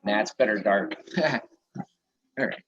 Nah, it's better dark. All right.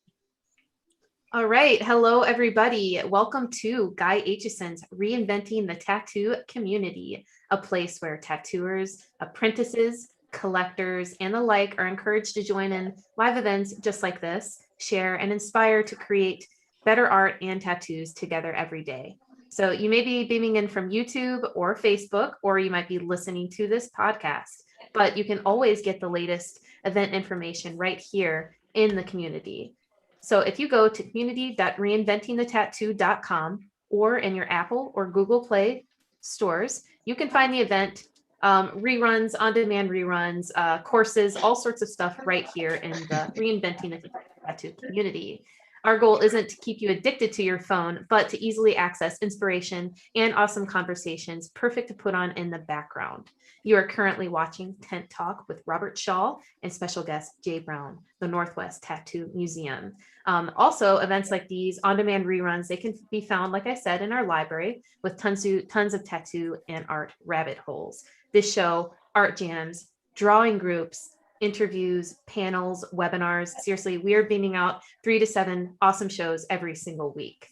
All right. Hello, everybody. Welcome to Guy Aitchison's Reinventing the Tattoo Community, a place where tattooers, apprentices, collectors, and the like are encouraged to join in live events just like this, share, and inspire to create better art and tattoos together every day. So you may be beaming in from YouTube or Facebook, or you might be listening to this podcast, but you can always get the latest event information right here in the community. So if you go to community.reinventingthetattoo.com or in your Apple or Google Play stores, you can find the event, reruns, on-demand reruns, courses, all sorts of stuff right here in the Reinventing the Tattoo community. Our goal isn't to keep you addicted to your phone, but to easily access inspiration and awesome conversations, perfect to put on in the background. You are currently watching Tent Talk with Robert Schaal and special guest Jay Brown, the Northwest Tattoo Museum. Also, events like these, on-demand reruns, they can be found, like I said, in our library with tons of tattoo and art rabbit holes. This show, art jams, drawing groups, interviews, panels, webinars. Seriously, we are beaming out 3 to 7 awesome shows every single week.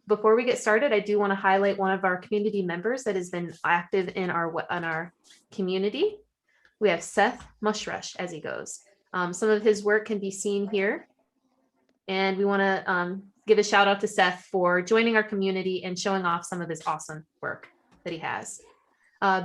Before we get started, I do want to highlight one of our community members that has been active in our community. We have Seth Mushrush, as he goes. Some of his work can be seen here. And we want to give a shout out to Seth for joining our community and showing off some of his awesome work that he has.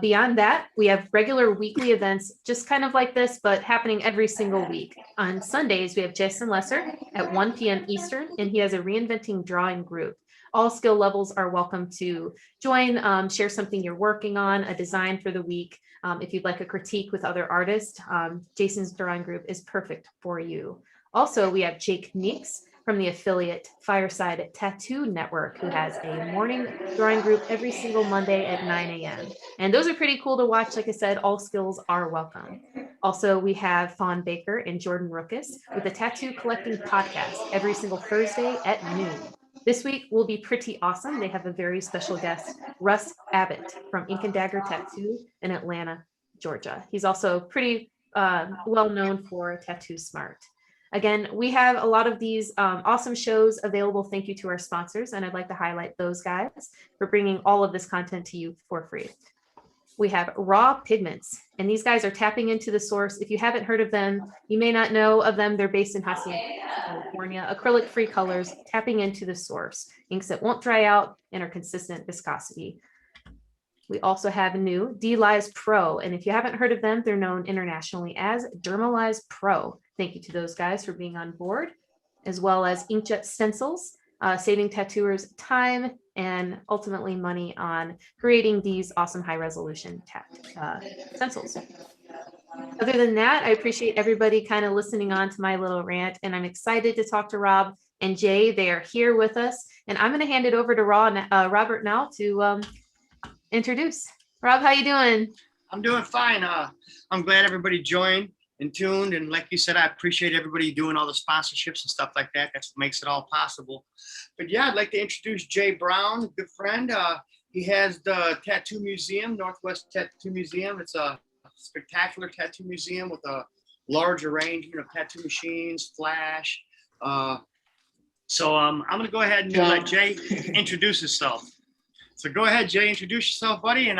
Beyond that, we have regular weekly events, just kind of like this, but happening every single week. On Sundays, we have Jason Lesser at 1 p.m. Eastern, and he has a reinventing drawing group. All skill levels are welcome to join, share something you're working on, a design for the week. If you'd like a critique with other artists, Jason's drawing group is perfect for you. Also, we have Jake Neeks from the affiliate Fireside Tattoo Network, who has a morning drawing group every single Monday at 9 a.m. And those are pretty cool to watch. Like I said, all skills are welcome. Also, we have Fawn Baker and Jordan Rookus with a tattoo collecting podcast every single Thursday at noon. This week will be pretty awesome. They have a very special guest, Russ Abbott from Ink and Dagger Tattoo in Atlanta, Georgia. He's also pretty well known for Tattoo Smart. Again, we have a lot of these awesome shows available. Thank you to our sponsors, and I'd like to highlight those guys for bringing all of this content to you for free. We have Raw Pigments, and these guys are tapping into the source. If you haven't heard of them, you may not know of them. They're based in Hacienda, California. Acrylic-free colors, tapping into the source. Inks that won't dry out and are consistent viscosity. We also have new D-Lyze Pro, and if you haven't heard of them, they're known internationally as Dermalyze Pro. Thank you to those guys for being on board, as well as Inkjet Stencils, saving tattooers time and ultimately money on creating these awesome high-resolution stencils. Other than that, I appreciate everybody kind of listening on to my little rant, and I'm excited to talk to Rob and Jay. They are here with us, and I'm going to hand it over to Robert now to introduce. Rob, how you doing? I'm doing fine. I'm glad everybody joined and tuned, and like you said, I appreciate everybody doing all the sponsorships and stuff like that. That's what makes it all possible. But yeah, I'd like to introduce Jay Brown, a good friend. He has the Tattoo Museum, Northwest Tattoo Museum. It's a spectacular tattoo museum with a large arrangement of tattoo machines, flash. So I'm going to go ahead and let Jay introduce himself. So go ahead, Jay, introduce yourself, buddy, and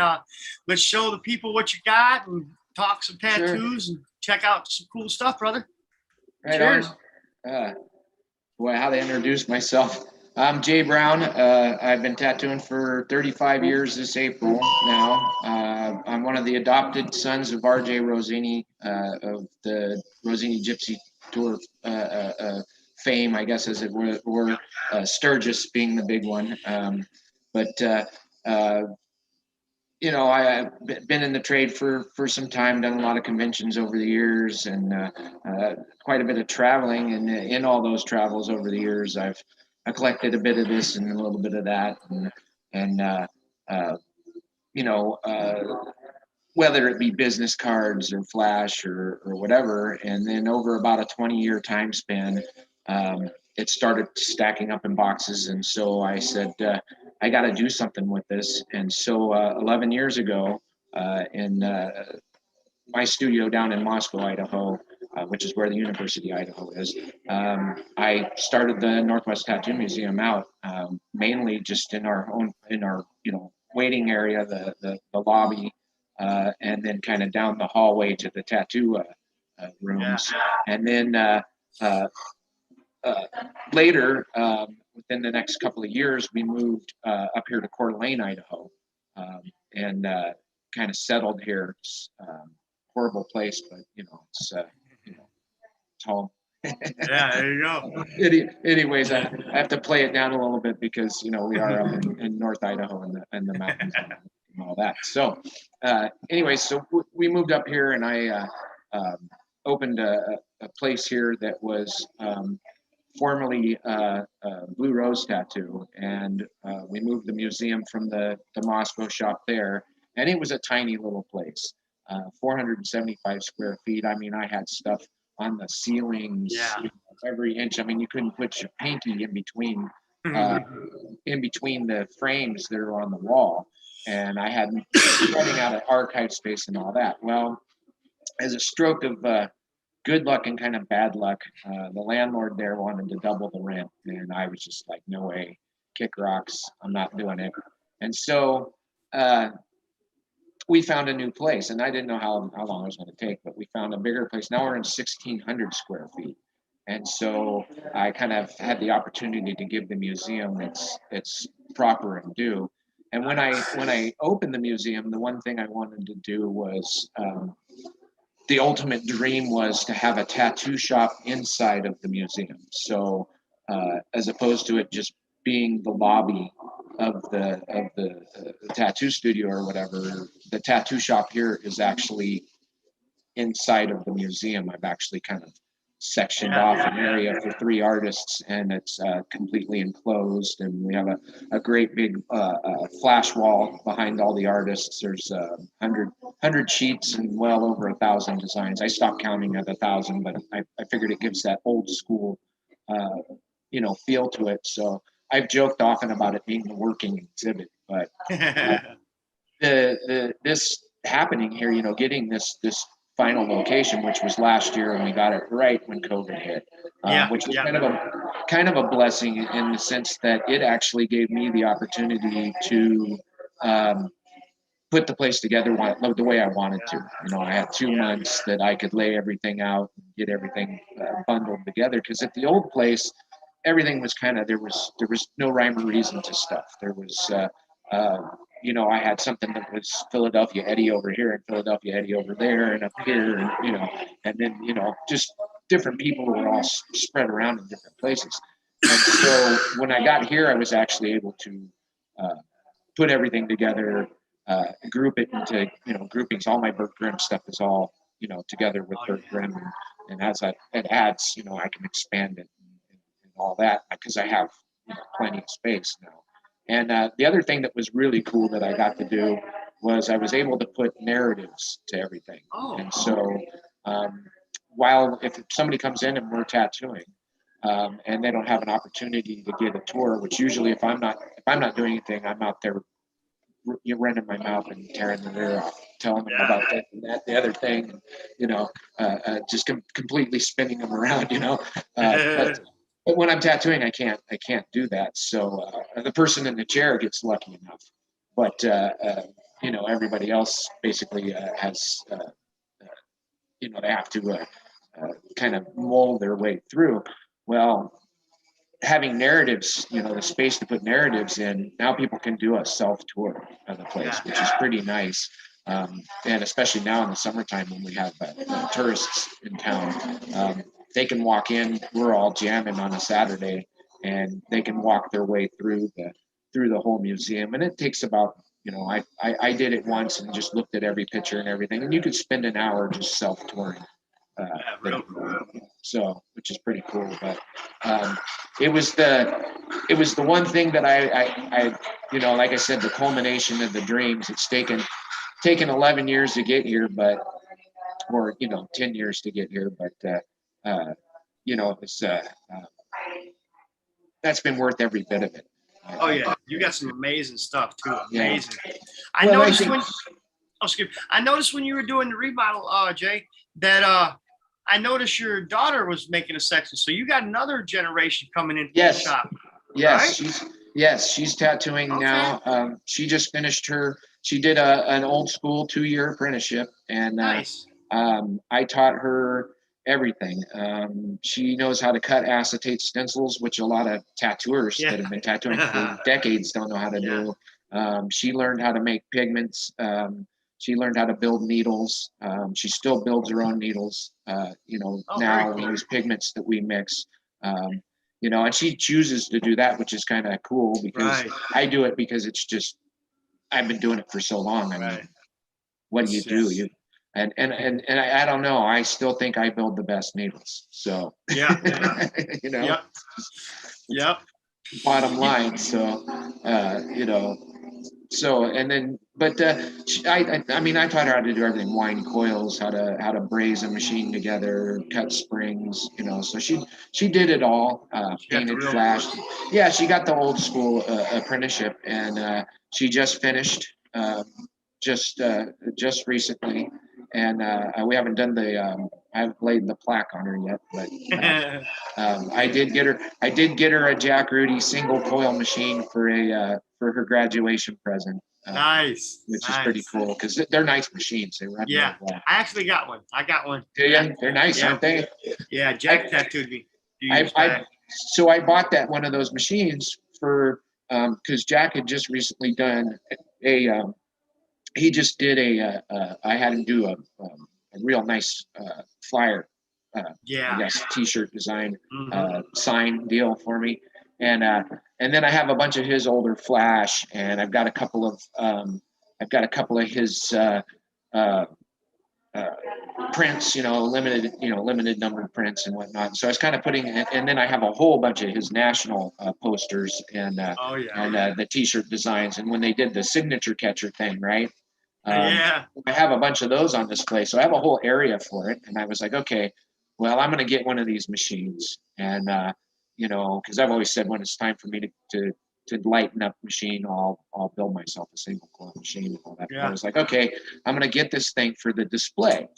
let's show the people what you got and talk some tattoos and check out some cool stuff, brother. Right. Cheers. Boy, how to introduce myself. I'm Jay Brown. I've been tattooing for 35 years this April now. I'm one of the adopted sons of R.J. Rossini of the Rossini Gypsy Tour fame, I guess, as it were, Sturgis being the big one. You know, I've been in the trade for some time, done a lot of conventions over the years, and quite a bit of traveling. And in all those travels over the years, I collected a bit of this and a little bit of that, you know, whether it be business cards or flash or whatever. And then over about a 20-year time span, it started stacking up in boxes. And so I said, I got to do something with this. And so 11 years ago, in my studio down in Moscow, Idaho, which is where the University of Idaho is. I started the Northwest Tattoo Museum out mainly just in our waiting area, the lobby, and then kind of down the hallway to the tattoo rooms. And then later, within the next couple of years, we moved up here to Coeur d'Alene, Idaho, and kind of settled here. It's horrible place, but it's it's home. Yeah, there you go. Anyways, I have to play it down a little bit because we are up in North Idaho and the mountains and all that. So, anyways, so we moved up here, and I opened a place here that was formerly Blue Rose Tattoo, and we moved the museum from the Moscow shop there, and it was a tiny little place, 475 square feet. I mean, I had stuff on the ceilings, every inch. I mean, you couldn't put your pinky in between the frames that are on the wall, and I had running out of archive space and all that. Well, as a stroke of good luck and kind of bad luck, the landlord there wanted to double the rent, and I was just like, no way, kick rocks, I'm not doing it. And so we found a new place, and I didn't know how long it was going to take, but we found a bigger place. Now we're in 1,600 square feet. And so I kind of had the opportunity to give the museum its proper and due. And when I opened the museum, the one thing I wanted to do was, the ultimate dream was to have a tattoo shop inside of the museum. So as opposed to it just being the lobby of the tattoo studio or whatever, the tattoo shop here is actually inside of the museum. I've actually kind of sectioned off an area for 3 artists, and it's completely enclosed, and we have a great big flash wall behind all the artists. There's 100 sheets and well over 1,000 designs. I stopped counting at 1,000, but I figured it gives that old school feel to it. So I've joked often about it being the working exhibit, but this happening here, getting this final location, which was last year, and we got it right when COVID hit, which was kind of a blessing in the sense that it actually gave me the opportunity to put the place together the way I wanted to. I had 2 months that I could lay everything out and get everything bundled together, because at the old place, everything was kind of, there was no rhyme or reason to stuff. There was I had something that was Philadelphia Eddie over here and Philadelphia Eddie over there and up here, and then just different people who were all spread around in different places. And so when I got here, I was actually able to put everything together, group it into groupings. All my Burt Grimm stuff is all together with Burt Grimm, and as it adds, I can expand it and all that, because I have plenty of space now. And the other thing that was really cool that I got to do was I was able to put narratives to everything. And so while if somebody comes in and we're tattooing, and they don't have an opportunity to get a tour, which usually if I'm not doing anything, I'm out there running my mouth and tearing the ear off, telling them about that, the other thing, just completely spinning them around, But when I'm tattooing, I can't do that. So the person in the chair gets lucky enough, but everybody else basically has, they have to kind of mold their way through. Well, having narratives, the space to put narratives in, now people can do a self-tour of the place, which is pretty nice. And especially now in the summertime when we have tourists in town, they can walk in. We're all jamming on a Saturday, and they can walk their way through the whole museum. And it takes about, I did it once and just looked at every picture and everything, and you could spend an hour just self-touring. So, which is pretty cool. But it was the one thing that I like I said, the culmination of the dreams. It's taken 11 years to get here, or 10 years to get here, but it's that's been worth every bit of it. Oh yeah, you got some amazing stuff too. Amazing. Yeah. I noticed when you were doing the remodel, Jay, that I noticed your daughter was making a section, so you got another generation coming into Yes. the shop. Yes, Right? she's tattooing Okay. now. She just finished she did an old school 2-year apprenticeship, and Nice. I taught her everything. She knows how to cut acetate stencils, which a lot of tattooers Yeah. that have been tattooing for decades don't know how to do. She learned how to make pigments. She learned how to build needles. She still builds her own needles, Oh, now very cool. these pigments that we mix. And she chooses to do that, which is kind of cool because Right. I do it because it's just, I've been doing it for so long. I mean, Right. what do you do? Yes. And I don't know. I still think I build the best needles. So, Yeah. Yep. Yep. bottom line. So, and then, but I mean, I taught her how to do everything: wind coils, how to braze a machine together, cut springs. So she did it all. She got the Painted, real flashed. Yeah, she got the old school apprenticeship, and she just finished just recently, and we haven't done I haven't laid the plaque on her yet, but I did get her a Jack Rudy single coil machine for her graduation present. Nice. Which is pretty cool because they're nice machines. They run Yeah, really well. I actually got one. I got one. Do you? They're nice, Yeah. aren't they? Yeah, Jack tattooed me. A few years back. So I bought one of those machines for because Jack had just recently done he just did I had him do a real nice flyer, I guess t-shirt design sign deal for me, and then I have a bunch of his older flash, and I've got a couple of his prints, limited numbered prints and whatnot. So I was kind of putting it, and then I have a whole bunch of his national posters and the t-shirt designs, and when they did the signature catcher thing, right? I have a bunch of those on display, so I have a whole area for it. And I was like, okay, well, I'm going to get one of these machines, and because I've always said when it's time for me to lighten up machine, I'll build myself a single coil machine and all that. I was like, okay, I'm going to get this thing for the display,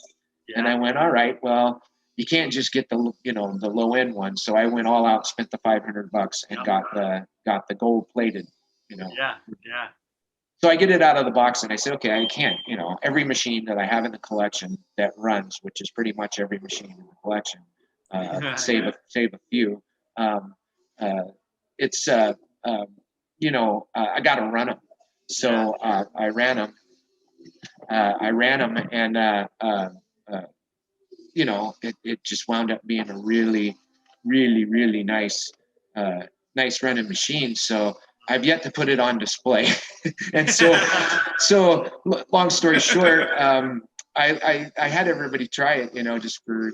and I went, all right, well, you can't just get the low end one, so I went all out, spent the $500, and got the gold plated, So I get it out of the box, and I said, okay, I can't, every machine that I have in the collection that runs, which is pretty much every machine in the collection, save a few. It's I got to run them, so I ran them. And it just wound up being a really, really, really nice running machine. So I've yet to put it on display. And so long story short, I had everybody try it, just for,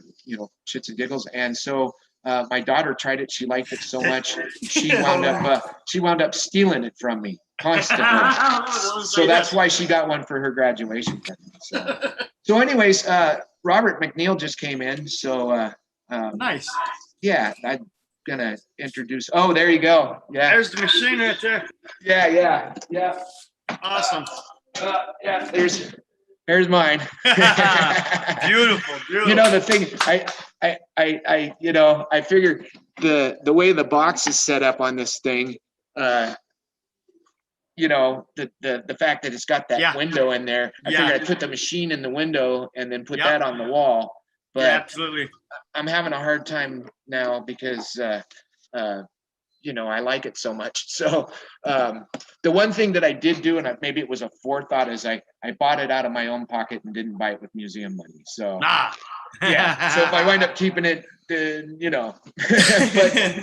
shits and giggles. And so my daughter tried it. She liked it so much. She wound up stealing it from me constantly. So that's why she got one for her graduation. So anyways, Robert McNeil just came in. So nice. Yeah, I'm gonna introduce. Oh, there you go. Yeah. There's the machine right there. Yeah. Awesome. Yeah. There's mine. Beautiful. The thing I figured the way the box is set up on this thing, the fact that it's got that window in there, I figured I'd put the machine in the window and then put that on the wall. But absolutely. I'm having a hard time now because I like it so much. So the one thing that I did do, and maybe it was a forethought, is I bought it out of my own pocket and didn't buy it with museum money. So yeah. So if I wind up keeping it, but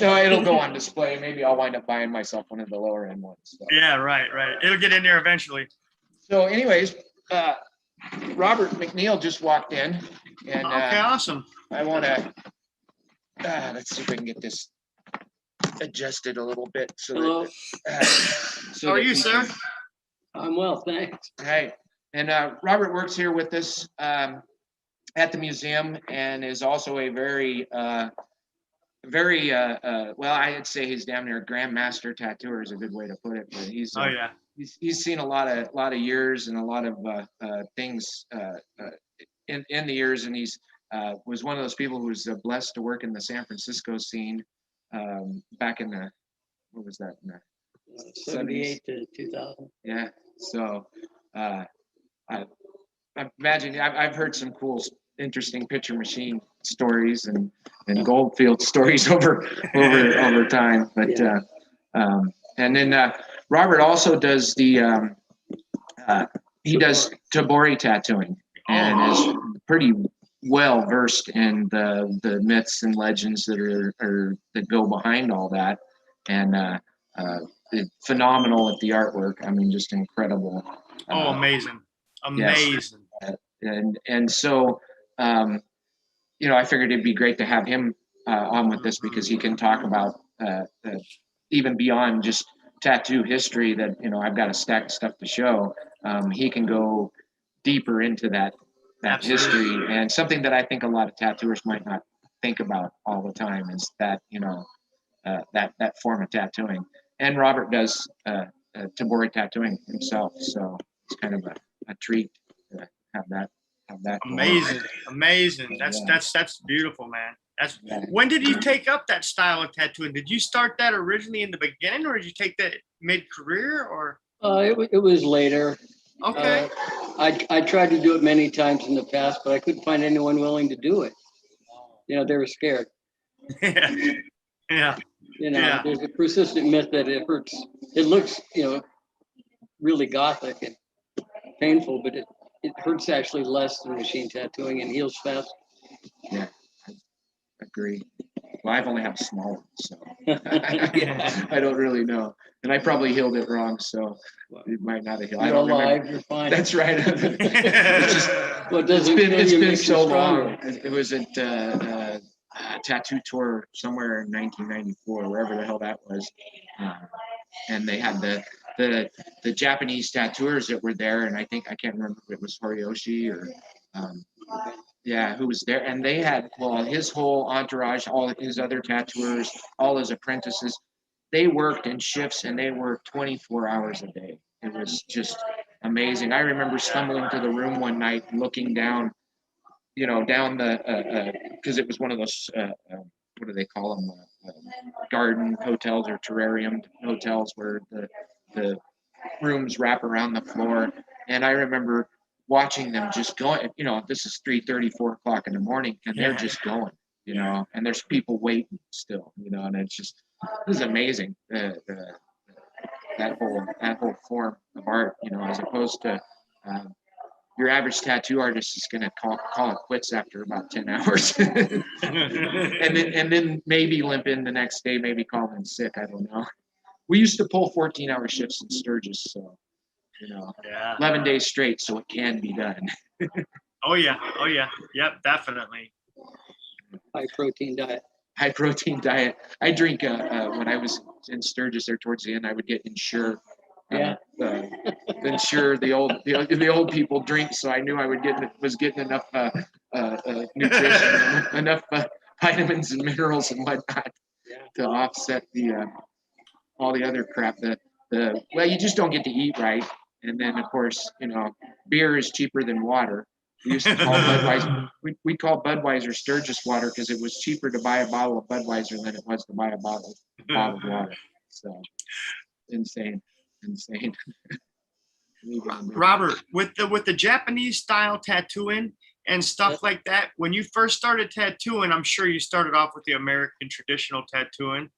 no, it'll go on display. Maybe I'll wind up buying myself one of the lower end ones. So. Yeah, right. It'll get in there eventually. So anyways, Robert McNeil just walked in. And okay, awesome. I want to, let's see if we can get this adjusted a little bit. Hello. How are you, sir? I'm well, thanks. All right. And Robert works here with us at the museum and is also a very, well, I'd say he's damn near a grandmaster tattooer is a good way to put it. But he's he's seen a lot of years and a lot of things in the years, and he's was one of those people who was blessed to work in the San Francisco scene back in the, what was that? In the 78 to 2000. Yeah. So I imagine I've heard some cool, interesting picture machine stories and Goldfield stories over time. But Yeah. and then Robert also does the he does Tabori tattooing and is pretty well versed in the myths and legends that go behind all that, and phenomenal at the artwork. I mean, just incredible. Amazing. Yes. And so I figured it'd be great to have him on with this because he can talk about even beyond just tattoo history that I've got a stack of stuff to show. He can go deeper into that history, and something that I think a lot of tattooers might not think about all the time is that that form of tattooing. And Robert does Tabori tattooing himself, so it's kind of a treat to have that. Amazing. That's beautiful, man. When did you take up that style of tattooing? Did you start that originally in the beginning, or did you take that mid-career, or? It was later. Okay. I tried to do it many times in the past, but I couldn't find anyone willing to do it. They were scared. Yeah. There's a persistent myth that it hurts. It looks, really gothic and painful, but it hurts actually less than machine tattooing and heals fast. Yeah, I agree. Well, I've only had a small one, so I don't really know. And I probably healed it wrong, so it might not have healed. You're alive, you're fine. That's right. It's been so long. It was at a tattoo tour somewhere in 1994, wherever the hell that was. And they had the Japanese tattooers that were there, and I can't remember if it was Horiyoshi or who was there. And they had, his whole entourage, all of his other tattooers, all his apprentices, they worked in shifts and they worked 24 hours a day. It was just amazing. I remember stumbling to the room one night, looking down, down the, because it was one of those, what do they call them? Garden hotels or terrarium hotels where the rooms wrap around the floor. And I remember watching them just going, this is 3:30, 4 o'clock in the morning, and they're just going, and there's people waiting still, and it was amazing. That whole form of art, as opposed to your average tattoo artist is going to call it quits after about 10 hours and then maybe limp in the next day, maybe call in sick. I don't know. We used to pull 14-hour shifts in Sturgis, so 11 days straight, so it can be done. Oh yeah. Yep, definitely. High protein diet. I drink when I was in Sturgis there towards the end, I would get Ensure. Ensure the old people drink, so I knew I was getting enough nutrition, enough vitamins and minerals and whatnot to offset all the other crap. You just don't get to eat right, and then of course beer is cheaper than water. We used to call Budweiser. We call Budweiser Sturgis water because it was cheaper to buy a bottle of Budweiser than it was to buy a bottle of water. So insane. Robert, with the Japanese style tattooing and stuff like that, when you first started tattooing, I'm sure you started off with the American traditional tattooing.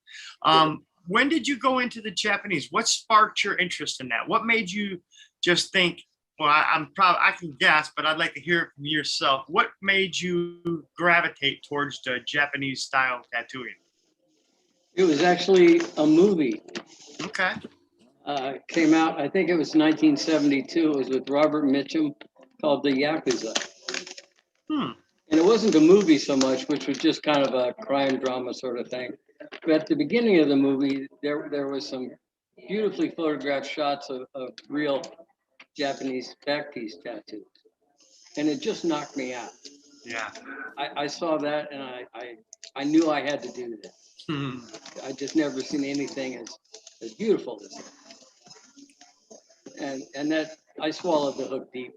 When did you go into the Japanese? What sparked your interest in that? What made you just think, well, I can guess, but I'd like to hear it from yourself. What made you gravitate towards the Japanese style tattooing? It was actually a movie. Okay. Came out, I think it was 1972. It was with Robert Mitchum, called The Yakuza. And it wasn't a movie so much, which was just kind of a crime drama sort of thing. But at the beginning of the movie, there was some beautifully photographed shots of real Japanese back piece tattoos. And it just knocked me out. Yeah. I saw that and I knew I had to do that. I just never seen anything as beautiful as that. And that I swallowed the hook deep.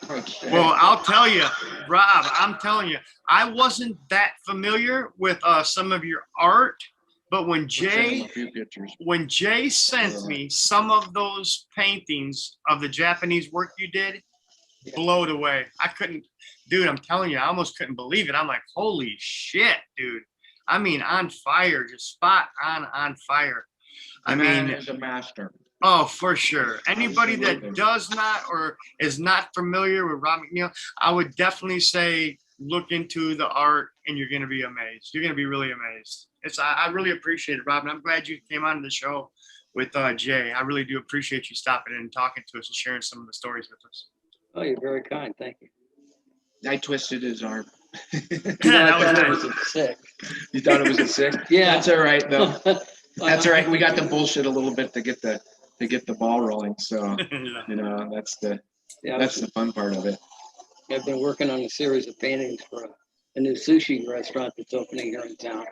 Okay. Well, I'll tell you, Rob, I'm telling you, I wasn't that familiar with some of your art, but We'll send him a few pictures. when Jay sent me some of those paintings of the Japanese work you did, blown away. I couldn't, dude, I'm telling you, I almost couldn't believe it. I'm like, holy shit, dude. I mean, on fire, just spot on fire. I mean, is a master. oh, for sure. Anybody Absolutely. that does not or is not familiar with Rob McNeil, I would definitely say look into the art and you're going to be amazed. You're going to be really amazed. I really appreciate it, Rob, and I'm glad you came on the show with Jay. I really do appreciate you stopping in and talking to us and sharing some of the stories with us. Oh, you're very kind. Thank you. I twisted his arm. That was I nice. was sick. You thought it was a six? Yeah. That's all right though. That's all right. We got the bullshit a little bit to get the ball rolling. So you know that's the fun part of it. I've been working on a series of paintings for a new sushi restaurant that's opening here in town.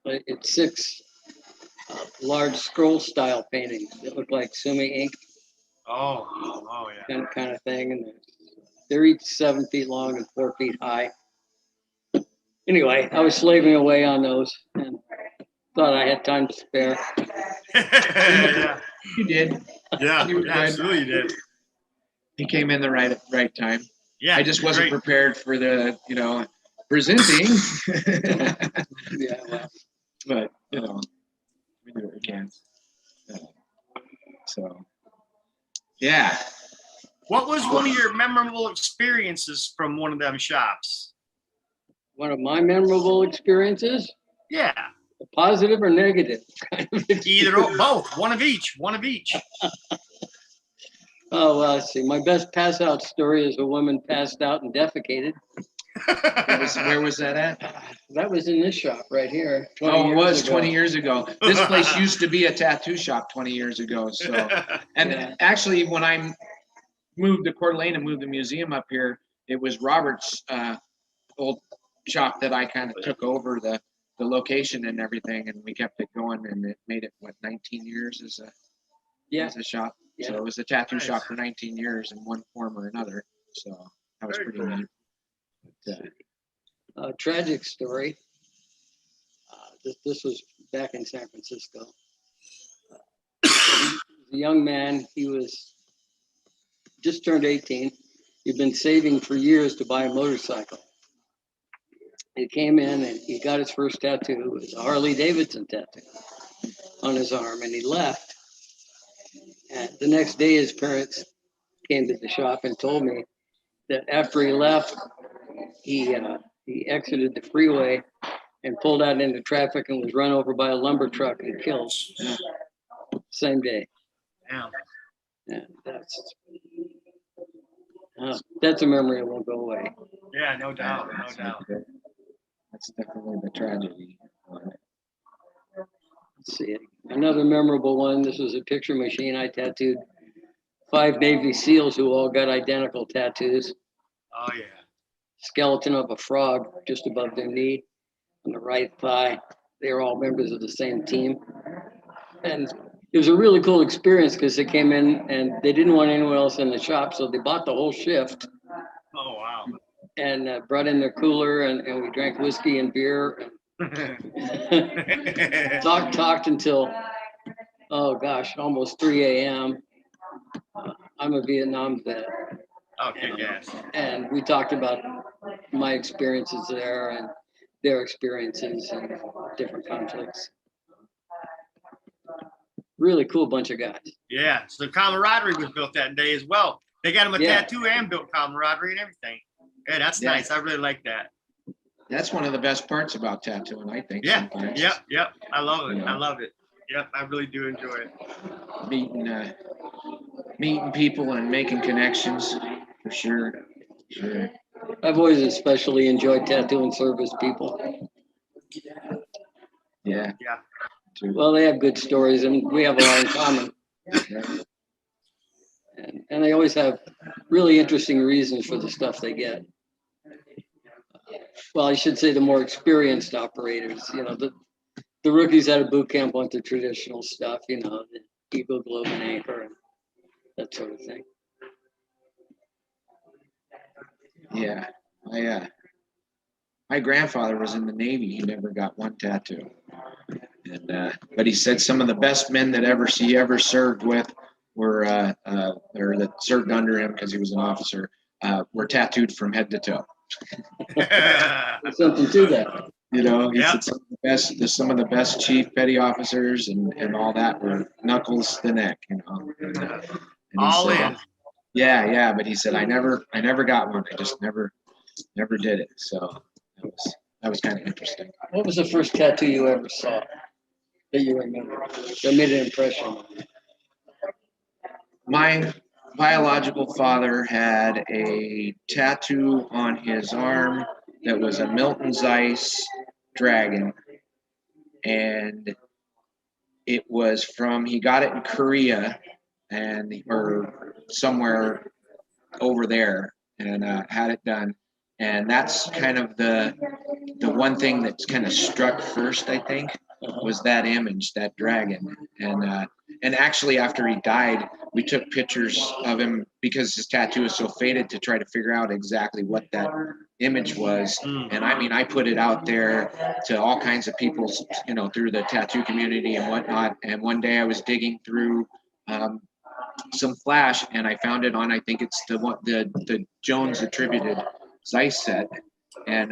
It's 6 large scroll-style paintings that look like sumi ink Oh, yeah. kind of thing, and they're each 7 feet long and 4 feet high. Anyway, I was slaving away on those and thought I had time to spare. Yeah, You did. yeah, You were good. absolutely did. He came in the right time. Yeah, I just wasn't great. prepared for the presenting. Yeah, well, But we do what we can. So yeah. What was one of your memorable experiences from one of them shops? one of my memorable experiences, Yeah, positive or negative. either or both. One of each. One of each. Oh, well, let's see. My best pass out story is a woman passed out and defecated. Where was that at? That was in this shop right here. 20 Oh, it years was ago. 20 years ago. This place used to be a tattoo shop 20 years ago. So, and Yeah. actually, when I moved to Coeur d'Alene and moved the museum up here, it was Robert's old shop that I kind of took over the location and everything, and we kept it going, and it made it 19 years as a shop. Yeah. So it was a tattoo Nice. shop for 19 years in one form or another. So that was Very pretty cool. neat. But, Tragic story. This was back in San Francisco. A young man, he was just turned 18. He'd been saving for years to buy a motorcycle. He came in and he got his first tattoo. It was a Harley Davidson tattoo on his arm, and he left. And the next day, his parents came to the shop and told me that after he left, he exited the freeway and pulled out into traffic and was run over by a lumber truck and killed. Same day. Yeah. And that's a memory that won't go away. Yeah, no doubt, no doubt. That's definitely the tragedy. Let's see. Another memorable one. This was a picture machine. I tattooed 5 Navy SEALs who all got identical tattoos. Oh yeah. Skeleton of a frog just above their knee on the right thigh. They were all members of the same team. And it was a really cool experience because they came in and they didn't want anyone else in the shop. So they bought the whole shift Oh wow. and brought in their cooler and we drank whiskey and beer. And talked until, oh gosh, almost 3 a.m. I'm a Vietnam vet. Okay, yes. And we talked about my experiences there and their experiences and different conflicts. Really cool bunch of guys. Yeah. So camaraderie was built that day as well. They got him a Yeah. tattoo and built camaraderie and everything. Yeah, that's Yeah. nice. I really like that. That's one of the best parts about tattooing, I think. Yeah. Sometimes. Yep. I love it. Yeah. I love it. Yep. I really do enjoy it. Meeting people and making connections, for sure. Sure. I've always especially enjoyed tattooing service people. Yeah. Yeah. Too. Well, they have good stories and we have a lot in common. Yeah. And they always have really interesting reasons for the stuff they get. Well, I should say the more experienced operators, the rookies out of boot camp want the traditional stuff, the Eagle, Globe, and Anchor, and that sort of thing. Yeah. My grandfather was in the Navy. He never got one tattoo. And but he said some of the best men that he ever served with were or that served under him because he was an officer were tattooed from head to toe. There's something to that. You know, he said some of the best chief petty officers and all that were knuckles to neck. You know, and he All said, in. yeah. But he said I never got one. I just never did it. So that was kind of interesting. What was the first tattoo you ever saw that you remember that made an impression? My biological father had a tattoo on his arm that was a Milton Zeis dragon, and it was he got it in Korea or somewhere over there, and had it done. And that's kind of the one thing that's kind of struck first, I think, was that image, that dragon. And actually, after he died, we took pictures of him because his tattoo is so faded to try to figure out exactly what that image was. And I mean, I put it out there to all kinds of people, you know, through the tattoo community and whatnot. And one day I was digging through some flash, and I found it on, I think it's the Jones attributed Zeiss set, and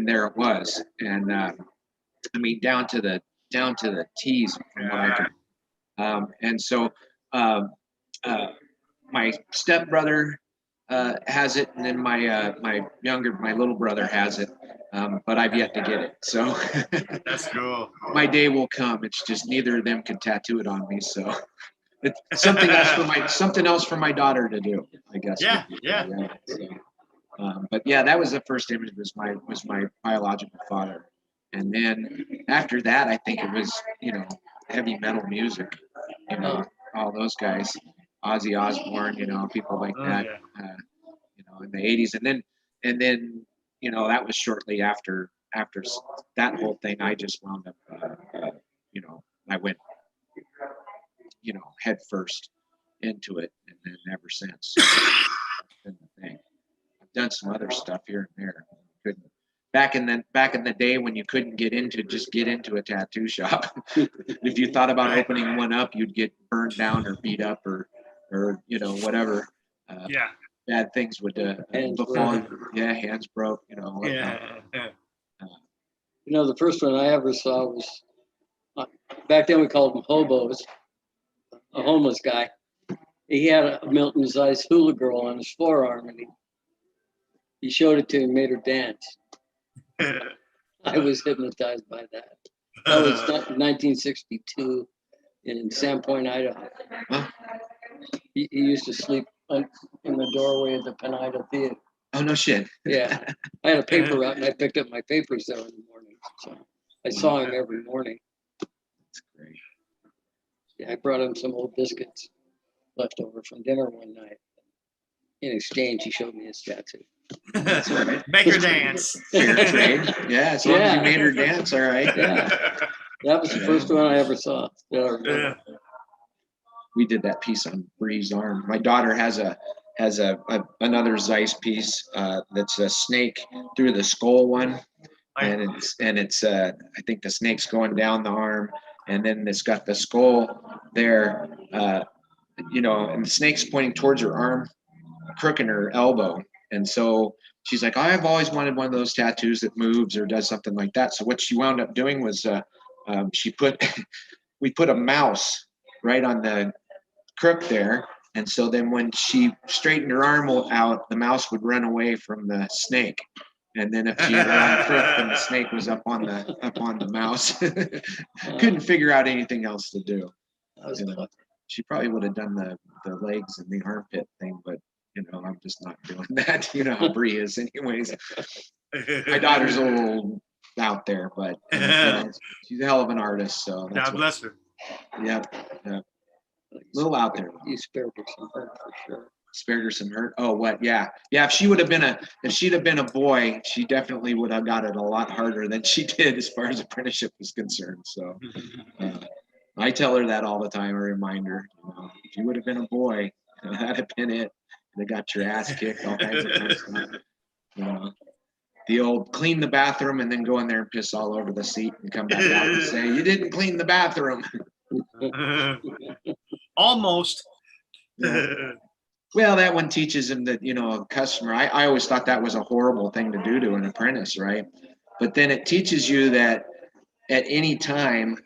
there it was, and I mean down to the T's from what I could. And so my stepbrother has it, and then my little brother has it, but I've yet to get it. So That's cool. My day will come. It's just neither of them can tattoo it on me, so it's something else for my daughter to do, I guess. Yeah. So, but yeah, that was the first image. Was my biological father, and then after that, I think it was, you know, heavy metal music. You know, all those guys, Ozzy Osbourne, you know, people like that. Yeah. You know, in the '80s, and then you know, that was shortly after that whole thing. I just wound up, you know, I went, you know, head first into it, and then ever since. Been the thing. I've done some other stuff here and there. Couldn't back in the day when you couldn't get into a tattoo shop. If you thought about opening one up, you'd get burned down or beat up or you know, whatever. Bad things would befall you. Yeah, hands broke. You know. You know, the first one I ever saw was back then we called them hobos. A homeless guy. He had a Milton Zeiss hula girl on his forearm, and he showed it to me and made her dance. I was hypnotized by that. That was 1962 in Sandpoint, Idaho. He used to sleep in the doorway of the Penida Theater. Oh, no shit. Yeah. I had a paper route, and I picked up my papers there in the morning. So I saw him every morning. That's great. Yeah, I brought him some old biscuits left over from dinner one night. In exchange, he showed me his tattoo. That's all right. Make her dance. Fair trade. Yeah, as long as you made her dance, all right. Yeah. That was the first one I ever saw. Yeah. We did that piece on Bree's arm. My daughter has another Zeiss piece that's a snake through the skull one, and it's I think the snake's going down the arm, and then it's got the skull there, you know, and the snake's pointing towards her arm, crook in her elbow, and so she's like, I've always wanted one of those tattoos that moves or does something like that. So what she wound up doing was we put a mouse right on the crook there, and so then when she straightened her arm out, the mouse would run away from the snake, and then if she had on the crook, then the snake was up on the mouse. Couldn't figure out anything else to do. You know, she probably would have done the legs and the armpit thing, but you know, I'm just not doing that. You know how Bree is, anyways. My daughter's a little out there, but you know, she's a hell of an artist. So God bless her. Yeah. A little out there. You spared her some hurt for sure. Spared her some hurt. Oh, what? Yeah. If she'd have been a boy, she definitely would have got it a lot harder than she did as far as apprenticeship was concerned. So I tell her that all the time. I remind her, you know, if you would have been a boy, that'd have been it. They got your ass kicked, all kinds of fun stuff. You know, the old clean the bathroom and then go in there and piss all over the seat and come back out and say, you didn't clean the bathroom. Almost. Yeah. Well, that one teaches him that, you know, a customer, I always thought that was a horrible thing to do to an apprentice, right? But then it teaches you that at any time,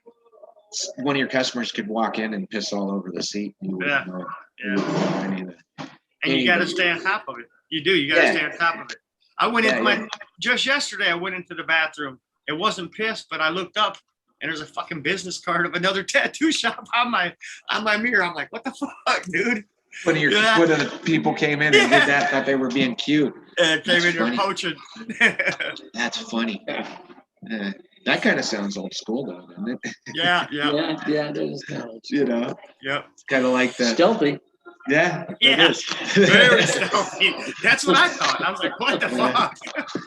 one of your customers could walk in and piss all over the seat. And you wouldn't know, you wouldn't know any of that. And you got to stay on top of it. You do. You got to stay on top of it. I went into just yesterday, I went into the bathroom. It wasn't piss, but I looked up and there's a fucking business card of another tattoo shop on my mirror. I'm like, what the fuck, dude? One of the people came in and did that, thought they were being cute. Came in here poaching. That's funny. That kind of sounds old school, though, doesn't it? Yeah. That is kind of, you know? Yep. It's kind of like the stealthy. Yeah. Yeah. Very stealthy. That's what I thought. I was like, what the fuck?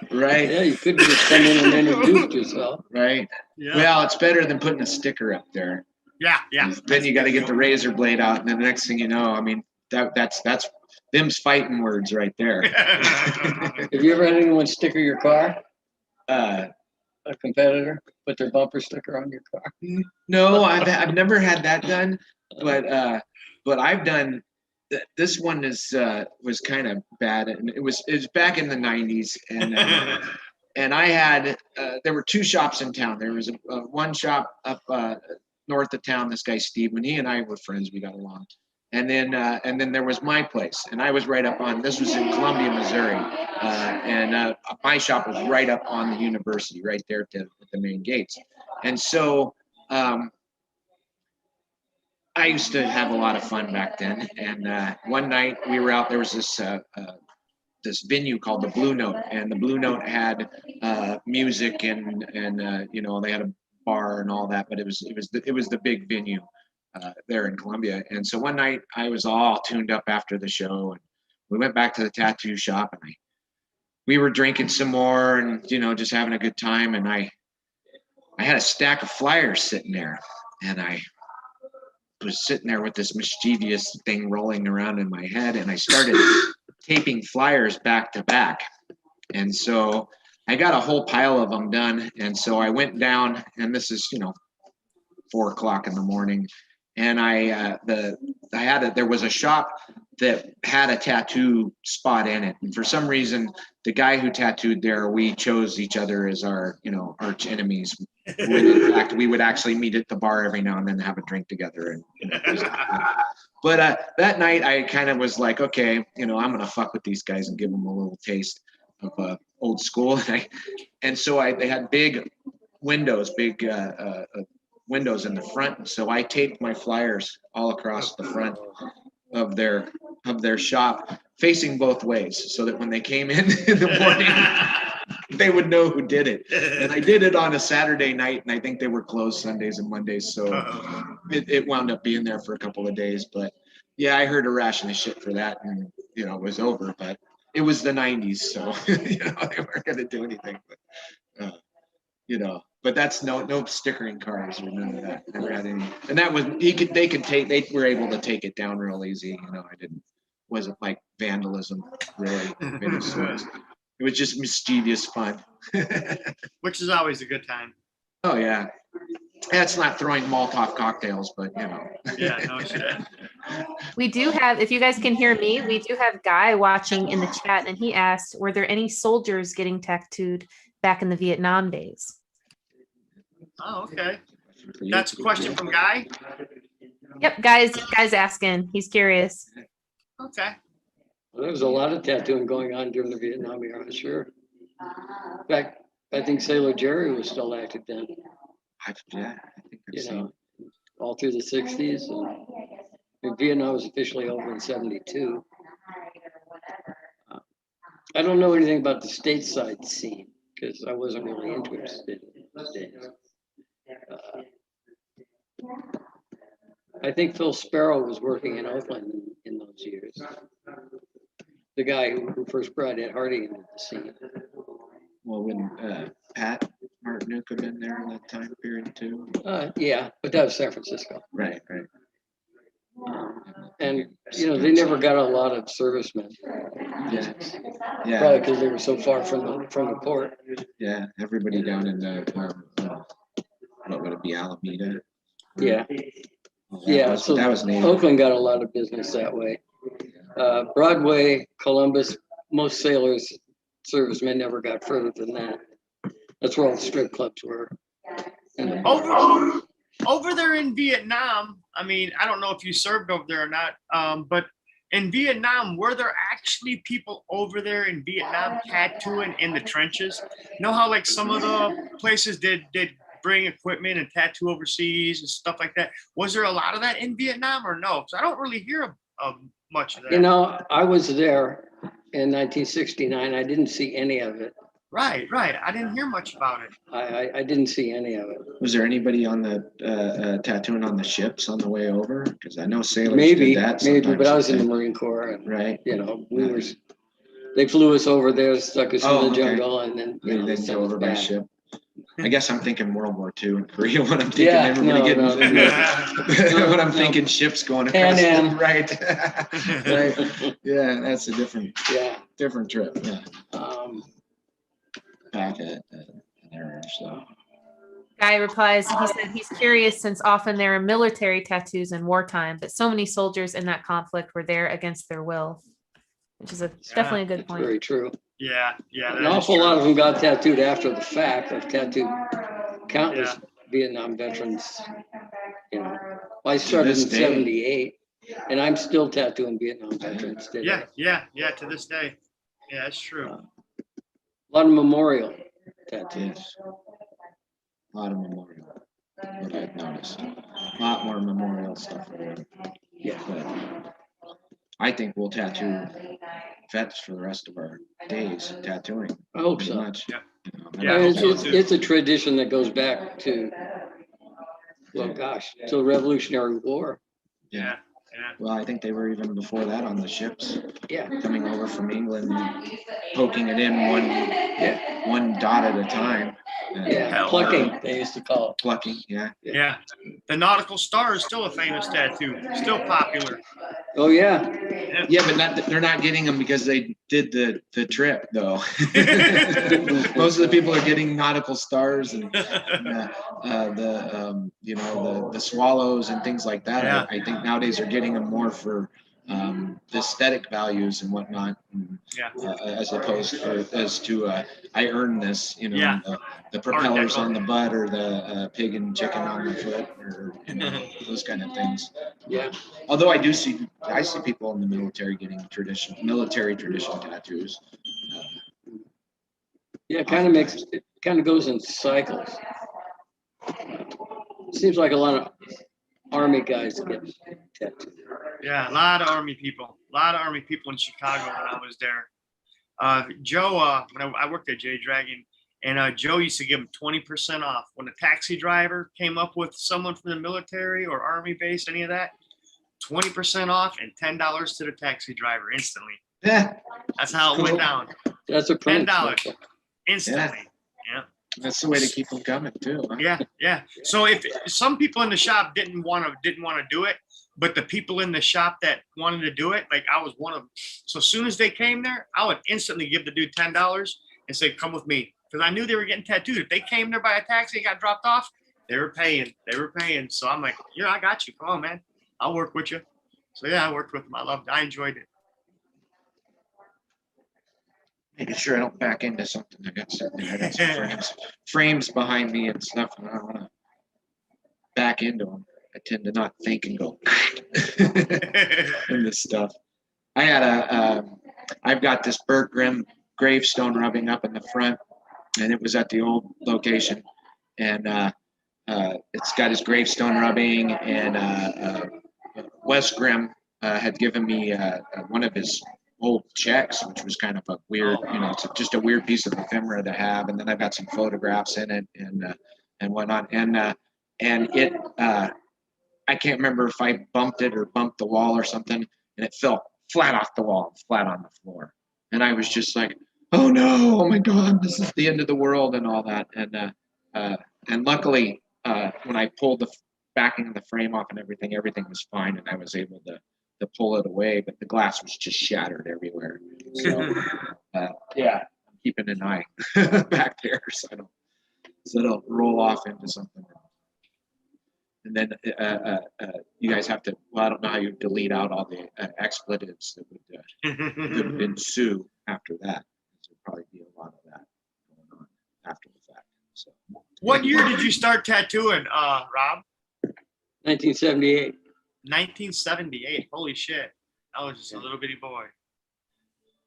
Right. Yeah, you could just come in and introduce yourself. Right. Yeah. Well, it's better than putting a sticker up there. Yeah. Then you got to get the razor blade out, and then the next thing you know, I mean, that's them's fighting words right there. Have you ever had anyone sticker your car? A competitor put their bumper sticker on your car? No, I've never had that done, but I've done. This one was kind of bad, and it was back in the 90s, and I had there were two shops in town. There was one shop up north of town. This guy Steve, when he and I were friends, we got along. And then there was my place, and I was right up on. This was in Columbia, Missouri, and my shop was right up on the university, right there at the main gates. And so I used to have a lot of fun back then. And one night we were out. There was this venue called the Blue Note, and the Blue Note had music and you know, they had a bar and all that, but it was the big venue. There in Columbia. And so one night I was all tuned up after the show, and we went back to the tattoo shop, and we were drinking some more and, you know, just having a good time. And I had a stack of flyers sitting there, and I was sitting there with this mischievous thing rolling around in my head, and I started taping flyers back to back. And so I got a whole pile of them done. And so I went down, and this is, you know, 4 o'clock in the morning. And there was a shop that had a tattoo spot in it. And for some reason, the guy who tattooed there, we chose each other as our, you know, arch enemies. When in fact, we would actually meet at the bar every now and then, have a drink together. And you know, but that night I kind of was like, okay, you know, I'm going to fuck with these guys and give them a little taste of old school. And so they had big windows, windows in the front, so I taped my flyers all across the front of their shop, facing both ways, so that when they came in the morning, they would know who did it. And I did it on a Saturday night, and I think they were closed Sundays and Mondays, so it wound up being there for a couple of days. But yeah, I heard a ration of shit for that, and you know, it was over. But it was the 90s, so you know, they weren't going to do anything. But you know. But that's no stickering cars or none of that. Never had any. And that was they were able to take it down real easy. You know, wasn't like vandalism really. It was just mischievous fun. Which is always a good time. Oh yeah. That's not throwing Molotov cocktails, but you know. Yeah, no shit. We do have, if you guys can hear me, we do have Guy watching in the chat, and he asked, were there any soldiers getting tattooed back in the Vietnam days? Oh, okay. That's a question from Guy? Yep, Guy's asking. He's curious. Okay. Well, there was a lot of tattooing going on during the Vietnam era, I'm sure. In fact, I think Sailor Jerry was still active then. I think I've You seen know, all through the 60s. And Vietnam was officially over in 72. I don't know anything about the stateside scene because I wasn't really interested in those days. I think Phil Sparrow was working in Oakland in those years. The guy who first brought Ed Hardy into the scene. Well, when Pat Martinique had been there in that time period too. Yeah, but that was San Francisco. Right. And you know, they never got a lot of servicemen. Yeah. Yeah. Probably because they were so far from the port. Yeah. Everybody down in the, what would it be, Alameda? Yeah. Well, Yeah, so that was named. Oakland got a lot of business that way. Broadway, Columbus, most sailors, servicemen never got further than that. That's where all the strip clubs were. And Over there in Vietnam, I mean, I don't know if you served over there or not, but in Vietnam, were there actually people over there in Vietnam tattooing in the trenches? You know how like some of the places did bring equipment and tattoo overseas and stuff like that? Was there a lot of that in Vietnam or no? Because I don't really hear of much of that. you know, I was there in 1969. I didn't see any of it. Right. I didn't hear much about it. I didn't see any of it. Was there anybody on the tattooing on the ships on the way over? Because I know sailors Maybe, did that maybe, sometimes, but I was I in the think. Marine Corps, and Right. you know, they flew us over there, stuck us in Oh, the okay. jungle, and then They didn't sent go us over by back. ship. I guess I'm thinking World War II in Korea when I'm thinking Yeah, everybody no, getting when I'm thinking ships going across. Pan Am. Right. Right. Yeah, that's a different trip. Yeah. Back at there. So. Guy replies, he said he's curious since often there are military tattoos in wartime, but so many soldiers in that conflict were there against their will, which is definitely a good That's point. very true. Yeah. An awful lot of them got tattooed after the fact. I've tattooed countless Vietnam veterans. You know, I started in this day. 78, and I'm still tattooing Vietnam veterans today. Yeah. To this day. Yeah, that's true. A lot of memorial tattoos. Yes. A lot of memorial. What I've noticed. A lot more memorial stuff around. Yeah. But I think we'll tattoo vets for the rest of our days tattooing. I hope pretty so. much. Yeah. You know, Yeah, I I hope hope so, so. too. It's a tradition that goes back to, well, gosh, to the Revolutionary War. Yeah. Well, I think they were even before that on the ships Yeah. coming over from England, poking it in one dot at a time. Yeah. Hell, Plucking, they used to call it. Plucking, yeah. Yeah. The nautical star is still a famous tattoo, still popular. Oh, yeah. Yeah, but they're not getting them because they did the trip though. Most of the people are getting nautical stars and the swallows and things like that. Yeah. I think nowadays they're getting them more for the aesthetic values and whatnot, as opposed to I earned this, the propellers on the butt or the pig and chicken on the foot or those kind of things. Yeah. Although I see people in the military getting military tradition tattoos. Yeah, it kind of goes in cycles. Seems like a lot of Army guys get tattooed. Yeah, a lot of Army people in Chicago when I was there. Joe, when I worked at J Dragon, and Joe used to give him 20% off when a taxi driver came up with someone from the military or Army base, any of that. 20% off and $10 to the taxi driver instantly. Yeah, That's how it went down. That's a prince. $10 instantly. Yeah. that's the way to keep them coming too. Huh? Yeah. So if some people in the shop didn't want to do it, but the people in the shop that wanted to do it, like I was one of them. So as soon as they came there, I would instantly give the dude $10 and say, "Come with me," because I knew they were getting tattooed. If they came there by a taxi, got dropped off, they were paying. So I'm like, "Yeah, I got you. Come on, man. I'll work with you." So yeah, I worked with them. I enjoyed it. Making sure I don't back into something. I got some frames behind me and stuff, and I don't want to back into them. I tend to not think and go in this stuff. I've got this Burt Grimm gravestone rubbing up in the front, and it was at the old location, and it's got his gravestone rubbing, and Wes Grimm had given me one of his old checks, which was kind of a weird, it's just a weird piece of ephemera to have. And then I've got some photographs in it and whatnot. And it, I can't remember if I bumped it or bumped the wall or something, and it fell flat off the wall, flat on the floor. And I was just like, oh no, oh my God, this is the end of the world and all that. And luckily, when I pulled the backing of the frame off and everything was fine, and I was able to pull it away, but the glass was just shattered everywhere. So open an eye back there, so I don't roll off into something. And then you guys have to. Well, I don't know how you delete out all the expletives that would ensue after that. There'd probably be a lot of that going on after the fact. So, what year did you start tattooing, Rob? 1978. 1978. Holy shit! I was just a little bitty boy.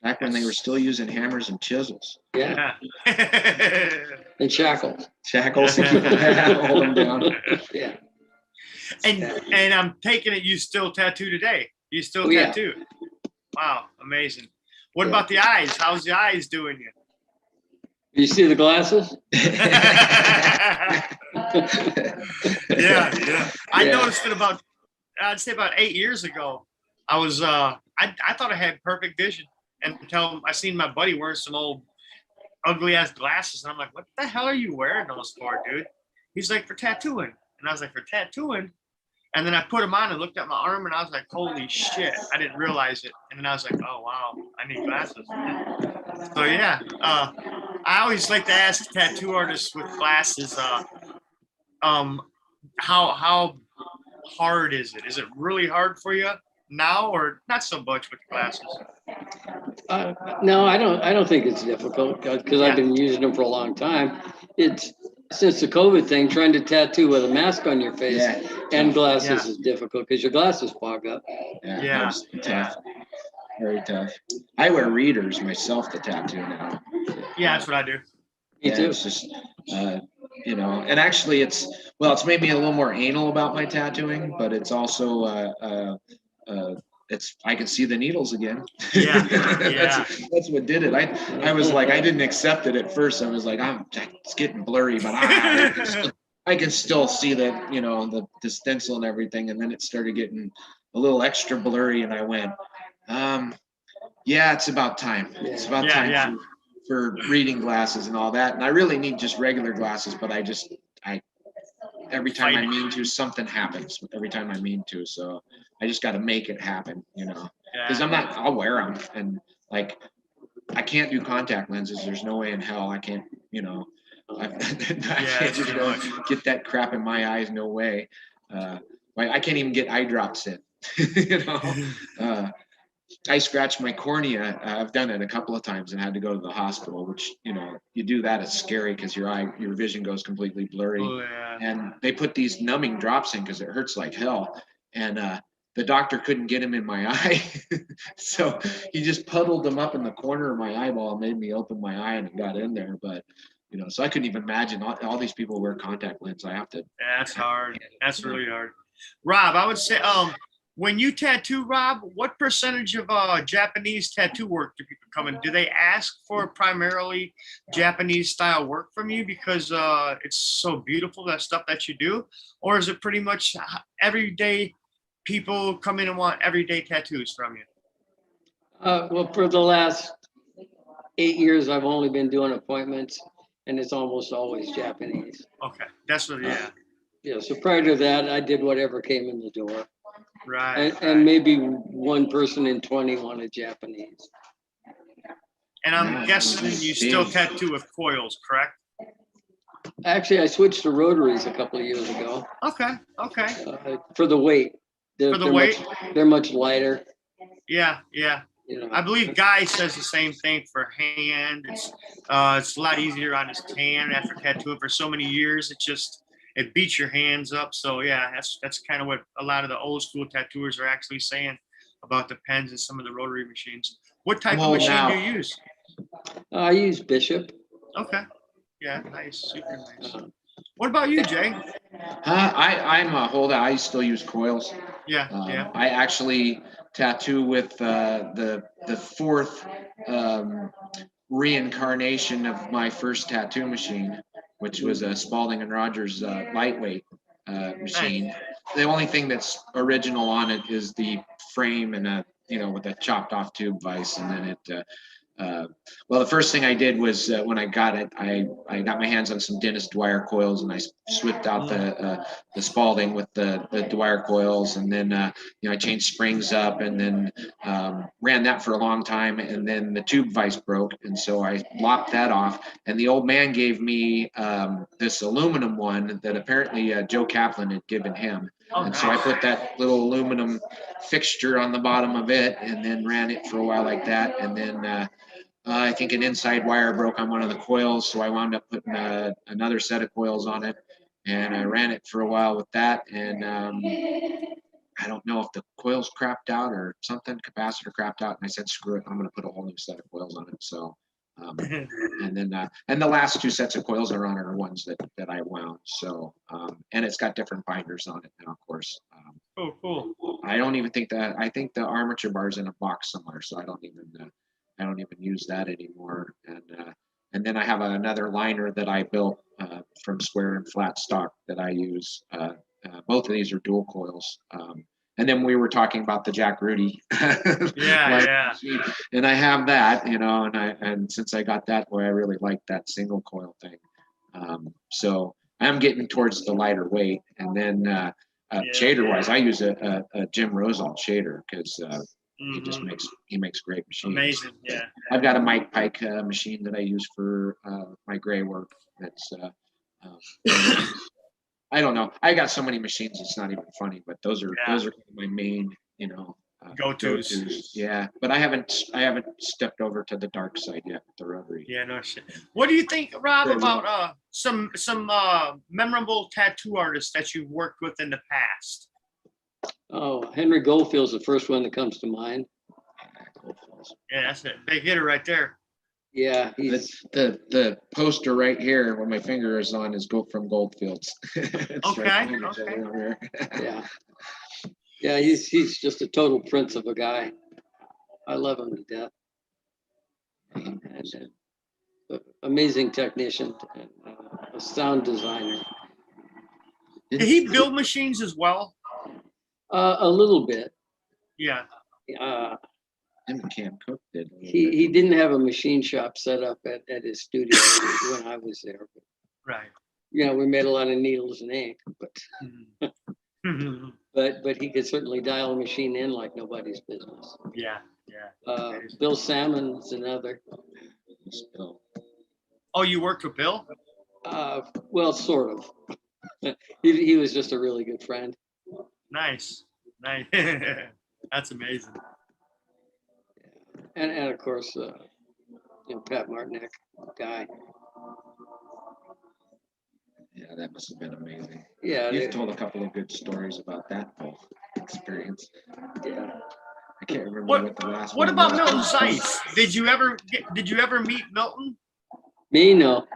Back when they were still using hammers and chisels. Yeah. And shackles. Shackles. Hold them down. Yeah. And I'm taking it you still tattoo today. You still yeah. tattoo. Wow, amazing. What about the eyes? How's the eyes doing you? You see the glasses? yeah. I noticed it about, I'd say about 8 years ago. I was I thought I had perfect vision until I seen my buddy wearing some old ugly ass glasses, and I'm like, what the hell are you wearing those for, dude? He's like, for tattooing. And I was like, for tattooing? And then I put them on and looked at my arm, and I was like, holy shit, I didn't realize it. And then I was like, oh wow, I need glasses. So yeah, I always like to ask tattoo artists with glasses, how hard is it? Is it really hard for you now, or not so much with glasses? No, I don't think it's difficult because I've been using them for a long time. It's since the COVID thing, trying to tattoo with a mask on your face and glasses is difficult because your glasses fog up. Yeah. Tough. Very tough. I wear readers myself to tattoo now. Yeah, that's what I do. Me too. It's just, and actually it's made me a little more anal about my tattooing, but it's also, I can see the needles again. Yeah. That's what did it. I was like, I didn't accept it at first. I was like, it's getting blurry, but I can still see the stencil and everything. And then it started getting a little extra blurry, and I went, it's about time. It's about time for reading glasses and all that. And I really need just regular glasses, but every time I mean to, something happens. Every time I mean to, so I just got to make it happen, because I'll wear them, and like, I can't do contact lenses. There's no way in hell I can't, I can't just get that crap in my eyes. No way. I can't even get eye drops in, I scratched my cornea. I've done it a couple of times and had to go to the hospital, which, you do that, it's scary because your vision goes completely blurry. Oh, yeah. And they put these numbing drops in because it hurts like hell. And the doctor couldn't get him in my eye. So he just puddled them up in the corner of my eyeball and made me open my eye, and it got in there. But, so I couldn't even imagine all these people wear contact lenses. I have to. Yeah, that's hard. That's really hard. Rob, I would say, when you tattoo, Rob, what percentage of Japanese tattoo work do people come in? Do they ask for primarily Japanese style work from you because it's so beautiful, that stuff that you do? Or is it pretty much everyday people come in and want everyday tattoos from you? Well, for the last 8 years, I've only been doing appointments, and it's almost always Japanese. Okay, that's what, Yeah, so prior to that, I did whatever came in the door. Right. And maybe one person in 20 wanted Japanese. And I'm guessing you still tattoo with coils, correct? Actually, I switched to rotaries a couple of years ago. Okay. For the weight. For the weight? They're much lighter. Yeah. I believe Guy says the same thing for hand. It's a lot easier on his hand after tattooing for so many years. It beats your hands up. So yeah, that's kind of what a lot of the old school tattooers are actually saying about the pens and some of the rotary machines. What type of machine do you use? I use Bishop. Okay. Yeah, nice. Super nice. What about you, Jay? I'm a holdout. I still use coils. Yeah. I actually tattoo with the fourth reincarnation of my first tattoo machine, which was a Spalding and Rogers lightweight machine. Nice. The only thing that's original on it is the frame and with a chopped off tube vise, and then well, the first thing I did was when I got it, I got my hands on some Dennis Dwyer coils, and I swapped out the Spalding with the Dwyer coils, and then I changed springs up, and then ran that for a long time, and then the tube vise broke, and so I lopped that off. And the old man gave me this aluminum one that apparently Joe Kaplan had given him. And so I put that little aluminum fixture on the bottom of it, and then ran it for a while like that, and then. I think an inside wire broke on one of the coils, so I wound up putting another set of coils on it, and I ran it for a while with that. And I don't know if the coils crapped out or something, capacitor crapped out, and I said, screw it, I'm going to put a whole new set of coils on it. So, and then and the last two sets of coils are on are ones that I wound. So, and it's got different binders on it now, of course. Oh, cool. I don't even think that. I think the armature bar is in a box somewhere, so I don't even use that anymore. And then I have another liner that I built from square and flat stock that I use. Both of these are dual coils. And then we were talking about the Jack Rudy. Yeah. And I have that, and since I got that boy, I really like that single coil thing. So I'm getting towards the lighter weight. And then shader wise, I use a Jim Rosal shader because he makes great machines. Amazing, yeah. I've got a Mike Pike machine that I use for my gray work. That's I don't know. I got so many machines, it's not even funny. But those are my main, go-tos. Yeah, but I haven't stepped over to the dark side yet with the rotary. Yeah, no shit. What do you think, Rob, about some memorable tattoo artists that you've worked with in the past? Oh, Henry Goldfield's the first one that comes to mind. Yeah, that's it. Big hitter right there. Yeah, the poster right here where my finger is on is from Goldfields. Okay. Yeah, he's just a total prince of a guy. I love him to death. And amazing technician and a sound designer. Did he build machines as well? A little bit. Yeah. Him and Cam Cook did. He didn't have a machine shop set up at his studio when I was there. But, right. We made a lot of needles and ink, but he could certainly dial a machine in like nobody's business. Yeah. Bill Salmon's another. Oh, you worked with Bill? Well, sort of. He was just a really good friend. Nice. That's amazing. And of course, Pat Martinek, guy. Yeah, that must have been amazing. Yeah, you've told a couple of good stories about that whole experience. Yeah, I can't remember what the last. What one about was. Milton Zeiss? Did you ever meet Milton? Me, no.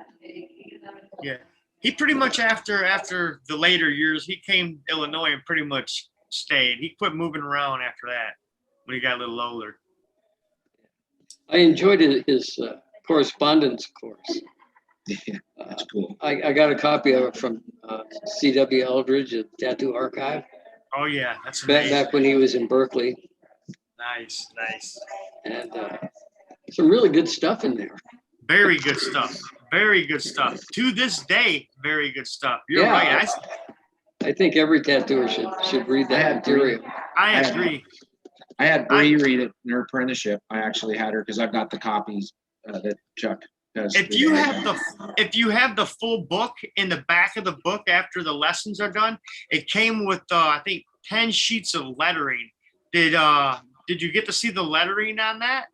Yeah, he pretty much after the later years, he came to Illinois and pretty much stayed. He quit moving around after that when he got a little older. I enjoyed his correspondence course. Yeah, that's cool. I got a copy of it from C.W. Eldridge at Tattoo Archive. Oh yeah, that's amazing. Back when he was in Berkeley. Nice. And some really good stuff in there. Very good stuff. To this day, very good stuff. You're right. I think every tattooer should read that material. I agree. I had Bree read it in her apprenticeship. I actually had her because I've got the copies that Chuck does. If you have the full book, in the back of the book after the lessons are done, it came with I think 10 sheets of lettering. Did you get to see the lettering on that?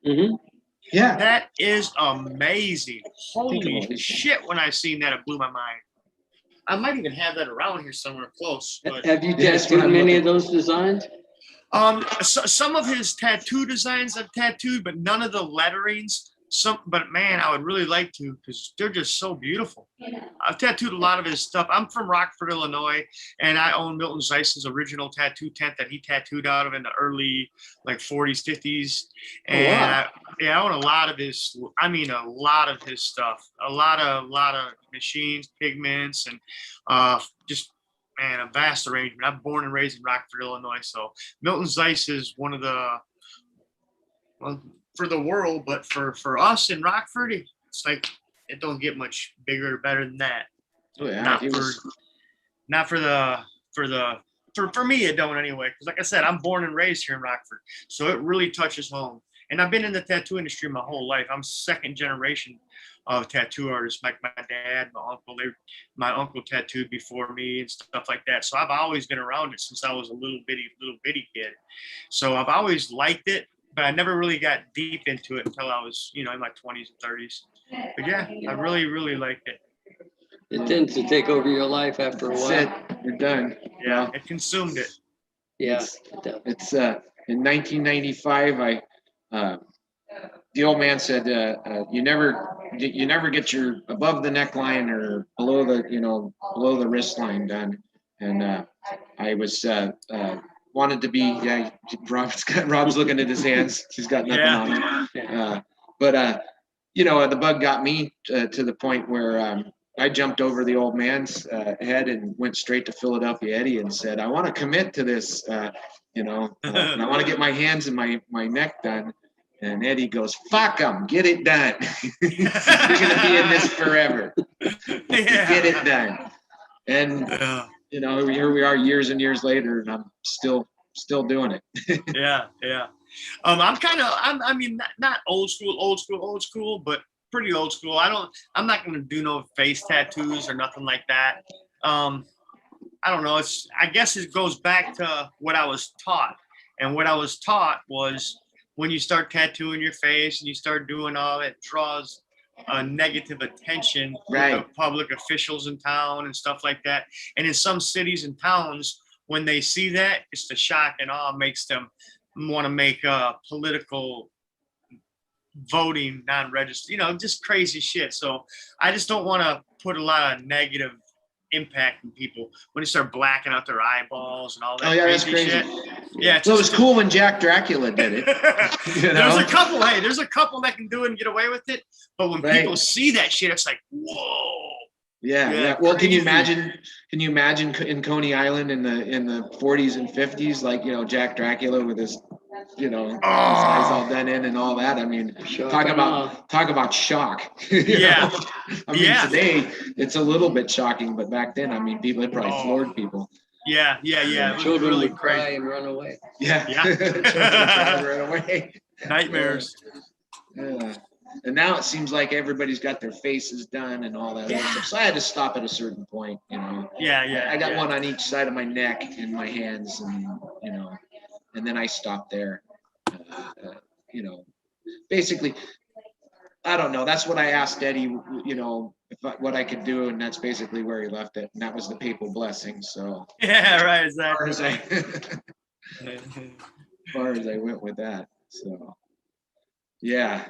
Mm-hmm. Yeah. That is amazing. Holy shit! When I seen that, it blew my mind. I might even have that around here somewhere close. But have you tattooed many of those designs? Some of his tattoo designs I've tattooed, but none of the letterings. But man, I would really like to because they're just so beautiful. I've tattooed a lot of his stuff. I'm from Rockford, Illinois, and I own Milton Zeiss's original tattoo tent that he tattooed out of in the early 40s, 50s. And I own a lot of his. I mean, a lot of his stuff. A lot of machines, pigments, and just. Man, a vast arrangement. I'm born and raised in Rockford, Illinois. So Milton Zeiss is one of the for the world, but for us in Rockford, it's like it don't get much bigger or better than that. Oh, yeah, Not for me, it don't anyway. Because like I said, I'm born and raised here in Rockford, so it really touches home. And I've been in the tattoo industry my whole life. I'm second generation of tattoo artists. Like my dad, my uncle tattooed before me and stuff like that. So I've always been around it since I was a little bitty kid. So I've always liked it, but I never really got deep into it until I was, in my 20s and 30s. But yeah, I really, really liked it. It tends to take over your life after a while. That's it. You're done. Yeah, it consumed it. Yeah. It's in 1995. The old man said, you never get your above the neckline or below the wrist line done. And I was wanted to be. Yeah, Rob's looking at his hands. He's got nothing on him. But the bug got me to the point where I jumped over the old man's head and went straight to Philadelphia Eddie and said, I want to commit to this, and I want to get my hands and my neck done. And Eddie goes, fuck them, get it done. You're going to be in this forever. Get it done. And, here we are years and years later, and I'm still doing it. Yeah. I'm not old school, but pretty old school. I'm not going to do no face tattoos or nothing like that. I don't know. I guess it goes back to what I was taught. And what I was taught was when you start tattooing your face and you start doing all that, draws negative attention to public officials in town and stuff like that. And in some cities and towns, when they see that, it's the shock and awe makes them want to make political voting non-registered, just crazy shit. So I just don't want to put a lot of negative impact on people when they start blacking out their eyeballs and all that crazy shit. Yeah. So it was cool when Jack Dracula did it. There's a couple that can do it and get away with it. But when people see that shit, it's like, whoa. Yeah. Well, can you imagine in Coney Island in the 40s and 50s, like, Jack Dracula with his, his eyes all done in and all that. I mean, talk about shock. Yeah. Today it's a little bit shocking, but back then, I mean, people, it probably floored people. Yeah. Children really would cry and run away. Yeah. Children try to run away. Nightmares. Yeah. And now it seems like everybody's got their faces done and all that other stuff. So I had to stop at a certain point, Yeah. I got one on each side of my neck and my hands, and and then I stopped there. Basically, I don't know. That's what I asked Eddie, what I could do, and that's basically where he left it. And that was the papal blessing. So yeah, right, exactly. As far as I went with that. So yeah,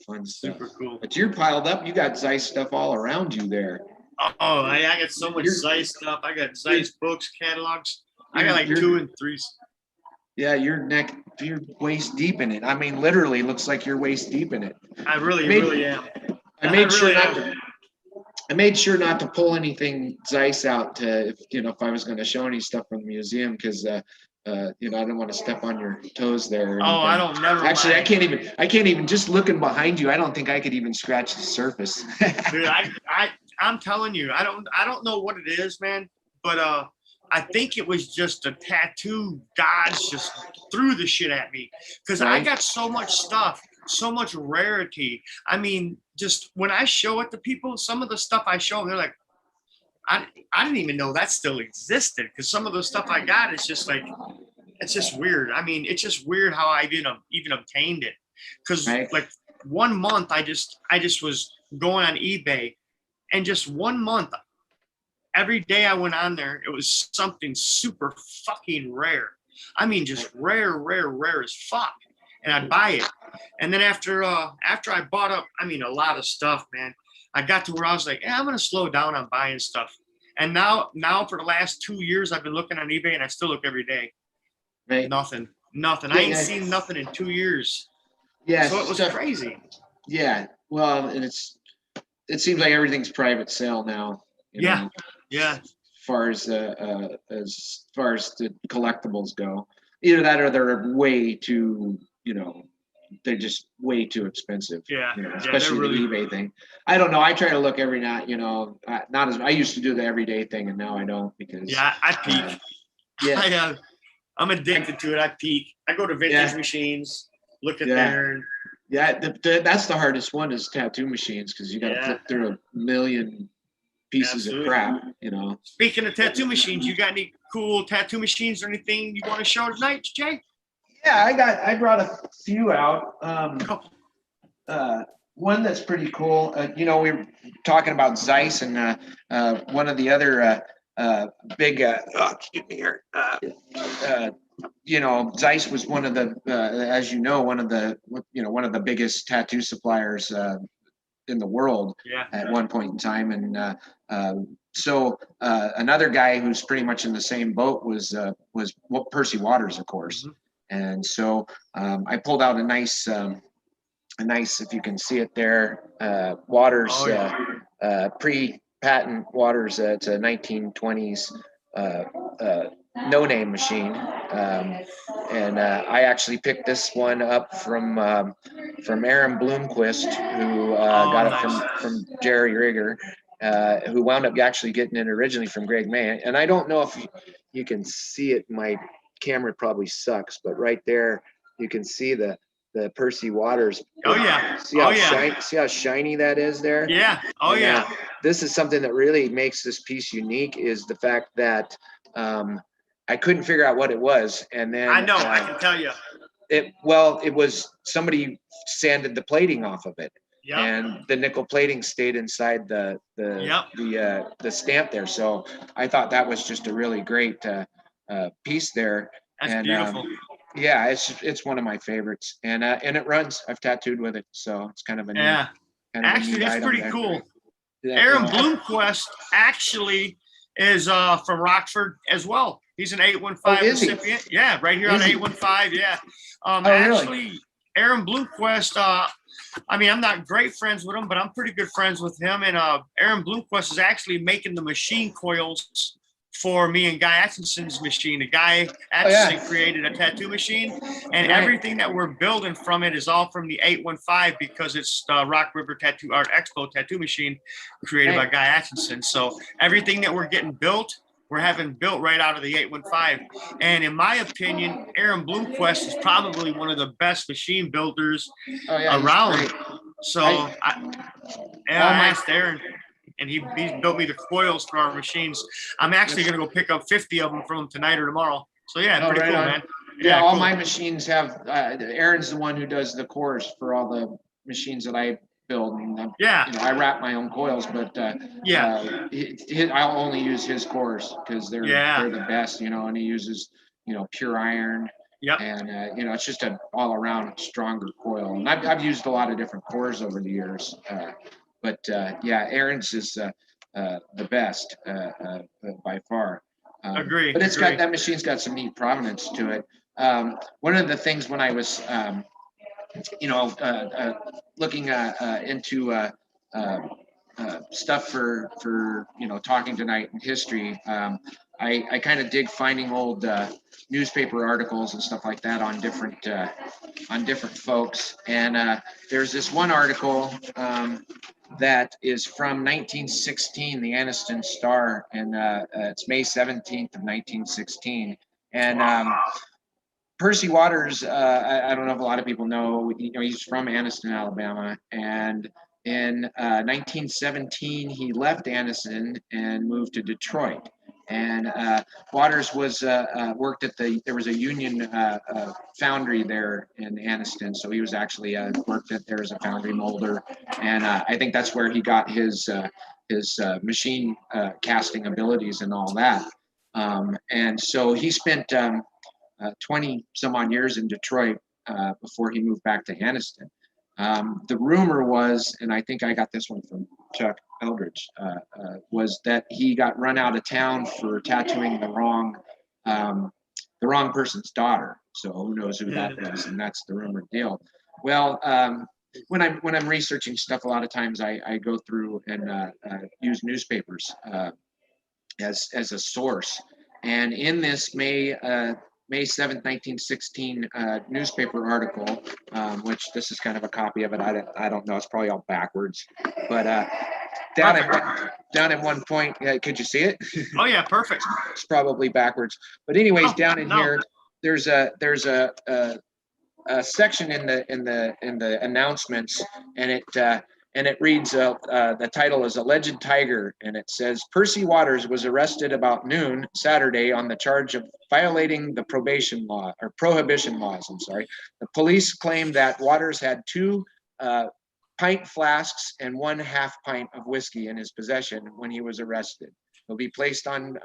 fun stuff. Super cool. But you're piled up. You got Zeiss stuff all around you there. Oh, I got so much Zeiss stuff. I got Zeiss books, catalogs. I got like 2 and 3. Yeah, you're waist deep in it. I mean, literally looks like you're waist deep in it. I really am. I made sure not to pull anything Zeiss out to, if I was going to show any stuff from the museum, because I don't want to step on your toes there. Oh, I don't never. Actually, mind. I can't even just looking behind you. I don't think I could even scratch the surface. Dude, I'm telling you, I don't know what it is, man, but I think it was just the tattoo gods just threw the shit at me, because I got so much stuff, so much rarity. I mean, just when I show it to people, some of the stuff I show them, they're like, I didn't even know that still existed, because some of the stuff I got is just like, it's just weird. I mean, it's just weird how I even obtained it, because like 1 month I just was going on eBay, and just 1 month, every day I went on there, it was something super fucking rare. I mean, just rare as fuck. And I'd buy it. And then after I bought up, a lot of stuff, man, I got to where I was like, I'm going to slow down on buying stuff. And now for the last 2 years, I've been looking on eBay, and I still look every day. Right. Nothing. I ain't seen nothing in 2 years. Yeah. So it was crazy. Yeah. Well, and it seems like everything's private sale now. Yeah. As far as the collectibles go, either that or they're way too they're just way too expensive. Yeah, you know, yeah, especially they're really- the eBay thing. I don't know. I try to look every night. You know, not as I used to do the everyday thing, and now I don't because Yeah, I peek. yeah. I'm addicted to it. I peek. I go to vintage machines, look at there. Yeah, that's the hardest one is tattoo machines because you got to flip through a million pieces of crap, you know. Speaking of tattoo machines, you got any cool tattoo machines or anything you want to show tonight, Jay? Yeah, I brought a few out. One that's pretty cool. You know, we were talking about Zeiss and one of the other big. Excuse me here. You know, Zeiss was one of the, as you know, one of the biggest tattoo suppliers in the world at one point in time, and so another guy who's pretty much in the same boat was Percy Waters, of course, and so I pulled out a nice, if you can see it there, Waters, pre-patent Waters. It's a 1920s no-name machine, and I actually picked this one up from Aaron Bloomquist, who got it from Jerry Rieger, who wound up actually getting it originally from Greg May. And I don't know if you can see it. My camera probably sucks, but right there you can see the Percy Waters. Oh yeah. See how shiny that is there? Yeah. Oh yeah. This is something that really makes this piece unique is the fact that I couldn't figure out what it was, and then I know I can tell you. It was somebody sanded the plating off of it, and the nickel plating stayed inside the stamp there. So I thought that was just a really great piece there. That's beautiful. Yeah, it's one of my favorites, and it runs. I've tattooed with it, so it's kind of a neat, actually that's pretty cool. Aaron Bloomquist actually is from Rockford as well. He's an 815 recipient. Yeah, right here on 815. Yeah. Actually, really? Aaron Bloomquist, I mean, I'm not great friends with him, but I'm pretty good friends with him. And Aaron Bloomquist is actually making the machine coils for me and Guy Atkinson's machine. The Guy Atkinson created a tattoo machine, and everything that we're building from it is all from the 815 because it's the Rock River Tattoo Art Expo tattoo machine created by Guy Atkinson. So everything that we're getting built, we're having built right out of the 815. And in my opinion, Aaron Bloomquist is probably one of the best machine builders around. So I asked Aaron, and he built me the coils for our machines. I'm actually going to go pick up 50 of them from him tonight or tomorrow. So yeah, pretty cool, man. Yeah, all my machines have, Aaron's the one who does the cores for all the machines that I build. And I wrap my own coils, but I'll only use his cores because they're the best, and he uses, pure iron. And, it's just an all around stronger coil. And I've used a lot of different cores over the years. But Aaron's is the best by far. Agree. But that machine's got some neat provenance to it. One of the things when I was, looking into stuff for talking tonight in history, I kind of dig finding old newspaper articles and stuff like that on different folks. And there's this one article that is from 1916, the Anniston Star, and it's May 17th of 1916. And Percy Waters, I don't know if a lot of people know, he's from Anniston, Alabama, and in 1917 he left Anniston and moved to Detroit. And Waters was worked at there was a union foundry there in Anniston, so he was actually worked there as a foundry molder, and I think that's where he got his machine casting abilities and all that. And so he spent 20 some odd years in Detroit before he moved back to Anniston. The rumor was, and I think I got this one from Chuck Eldridge, was that he got run out of town for tattooing the wrong person's daughter. So who knows who that was, and that's the rumored deal. Well, when I'm researching stuff, a lot of times I go through and use newspapers as a source. And in this May May 7th, 1916 newspaper article, which this is kind of a copy of it. I don't know. It's probably all backwards. But down at one point, could you see it? Oh yeah, perfect. It's probably backwards. But anyways, down in here, there's a section in the announcements, and it reads the title is Alleged Tiger, and it says Percy Waters was arrested about noon Saturday on the charge of violating the prohibition laws. I'm sorry. The police claim that Waters had 2 pint flasks and 1/2 pint of whiskey in his possession when he was arrested. He'll be placed on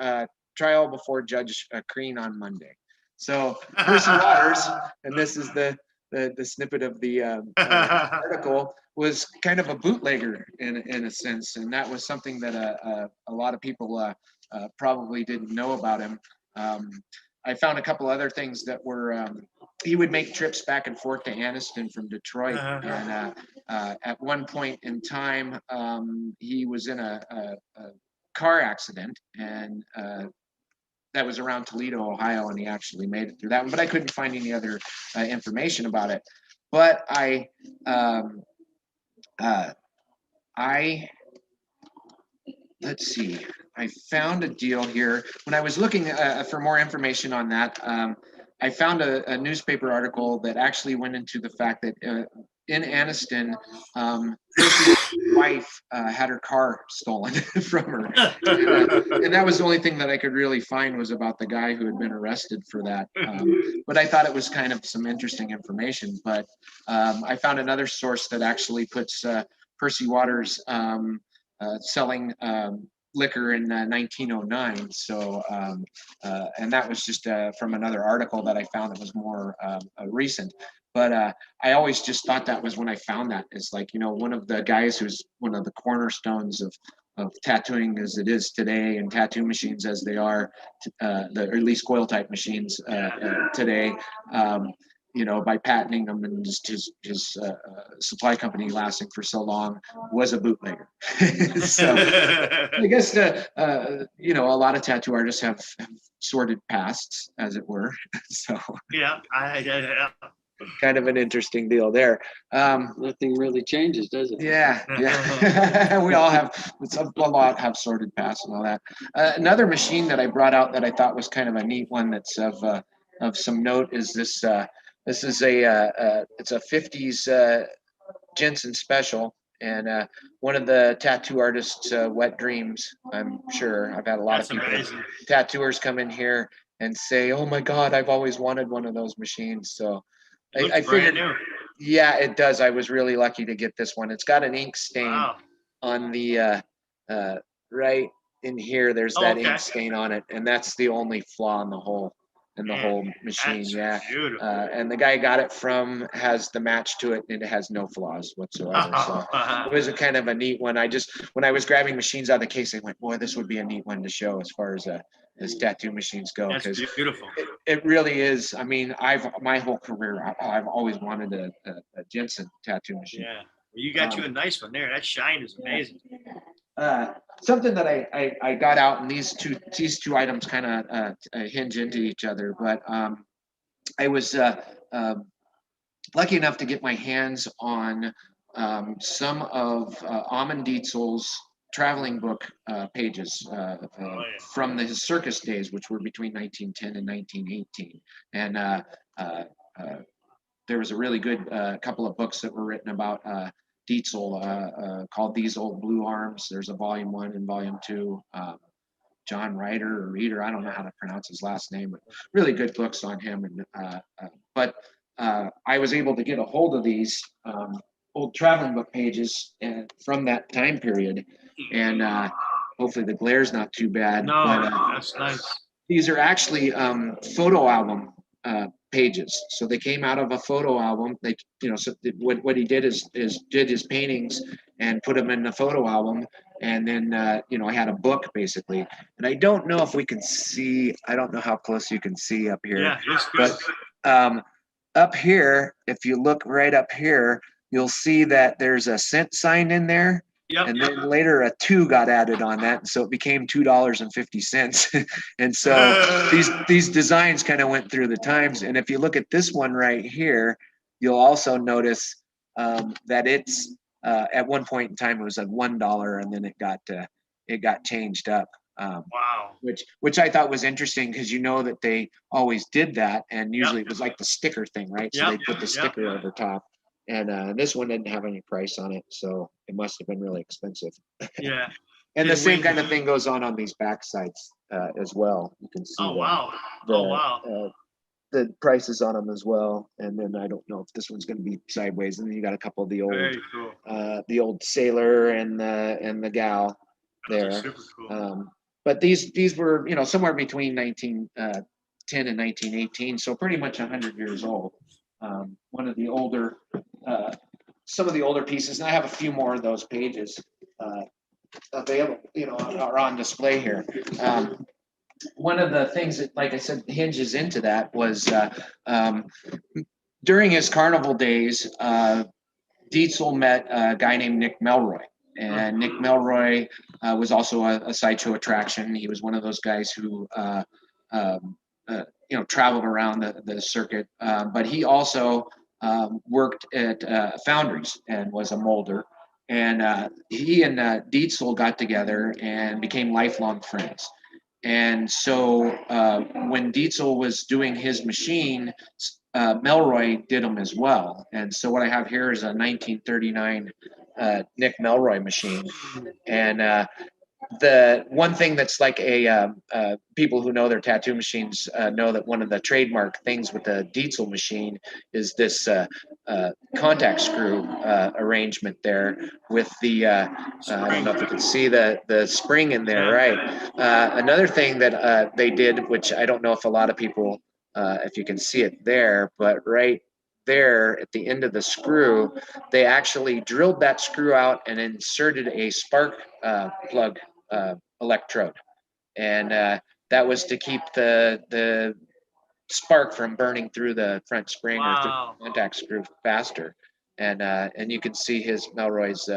trial before Judge Crean on Monday. So Percy Waters, and this is the snippet of the article, was kind of a bootlegger in a sense, and that was something that a lot of people probably didn't know about him. I found a couple other things that were he would make trips back and forth to Anniston from Detroit, and at one point in time he was in a car accident, and that was around Toledo, Ohio, and he actually made it through that one. But I couldn't find any other information about it. But let's see. I found a deal here. When I was looking for more information on that, I found a newspaper article that actually went into the fact that in Anniston, Percy's wife had her car stolen from her. And that was the only thing that I could really find was about the guy who had been arrested for that. But I thought it was kind of some interesting information. But I found another source that actually puts Percy Waters selling liquor in 1909. So, and that was just from another article that I found that was more recent. But I always just thought that was when I found that. It's like, you know, one of the guys who's one of the cornerstones of tattooing as it is today, and tattoo machines as they are, or at least coil type machines today, you know, by patenting them, and just his supply company lasting for so long, was a bootlegger. So I guess, you know, a lot of tattoo artists have sordid pasts, as it were. So yeah. kind of an interesting deal there. Nothing really changes, does it? Yeah. We all have, a lot have sordid pasts and all that. Another machine that I brought out that I thought was kind of a neat one that's of some note is this. This is it's a 50s Jensen special, and one of the tattoo artists' wet dreams. I'm sure I've had a lot of people, tattooers, come in here and say, "Oh my God, I've always wanted one of those machines." So I figured, yeah, it does. I was really lucky to get this one. It's got an ink stain on the right in here. There's that ink stain on it, and that's the only flaw in the whole machine. Yeah. And the guy got it from has the match to it, and it has no flaws whatsoever. So it was a kind of a neat one. When I was grabbing machines out of the case, I went, boy, this would be a neat one to show as far as tattoo machines go. That's beautiful. It really is. I mean, my whole career, I've always wanted a Jensen tattoo machine. Yeah. Well, you got you a nice one there. That shine is amazing. Something that I got out, and these two items kind of hinge into each other, but I was lucky enough to get my hands on some of Amon Dietzel's traveling book pages from his circus days, which were between 1910 and 1918. And there was a really good couple of books that were written about Dietzel called These Old Blue Arms. There's a volume 1 and volume 2. John Reeder, I don't know how to pronounce his last name, but really good books on him. And but I was able to get a hold of these old traveling book pages from that time period, and hopefully the glare's not too bad. No, but, that's nice. These are actually photo album pages. So they came out of a photo album. They, you know, so what he did is did his paintings and put them in the photo album, and then you know, I had a book basically. And I don't know if we can see. I don't know how close you can see up here. Yeah, it's good. But up here, if you look right up here, you'll see that there's a cent sign in there, Yep. And then later a 2 got added on that, and so it became $2.50. And so these designs kind of went through the times. And if you look at this one right here, you'll also notice that it's at one point in time it was at $1, and then it got changed up. Wow. Which I thought was interesting, because you know that they always did that, and usually it was like the sticker thing, right? So they put the sticker over top. And this one didn't have any price on it, so it must have been really expensive. Yeah. And the same kind of thing goes on these back sides as well. You can see the prices on them as well. And then I don't know if this one's going to be sideways. And then you got a couple of the old sailor and the gal there. Super cool. But these were, somewhere between 1910 and 1918, so pretty much 100 years old. One of the older, some of the older pieces, and I have a few more of those pages available, are on display here. One of the things that, like I said, hinges into that was during his carnival days, Dietzel met a guy named Nick Melroy. And Nick Melroy was also a sideshow attraction. He was one of those guys who traveled around the circuit, but he also worked at foundries and was a molder. And he and Dietzel got together and became lifelong friends. And so when Dietzel was doing his machine, Melroy did them as well. And so what I have here is a 1939 Nick Melroy machine. And the one thing that's like people who know their tattoo machines know that one of the trademark things with the Dietzel machine is this contact screw arrangement there with the I don't know if you can see the spring in there, right? Another thing that they did, which I don't know if a lot of people if you can see it there, but right there at the end of the screw, they actually drilled that screw out and inserted a spark plug electrode, and that was to keep the spark from burning through the front spring or through the contact screw faster. And you can see his Melroy's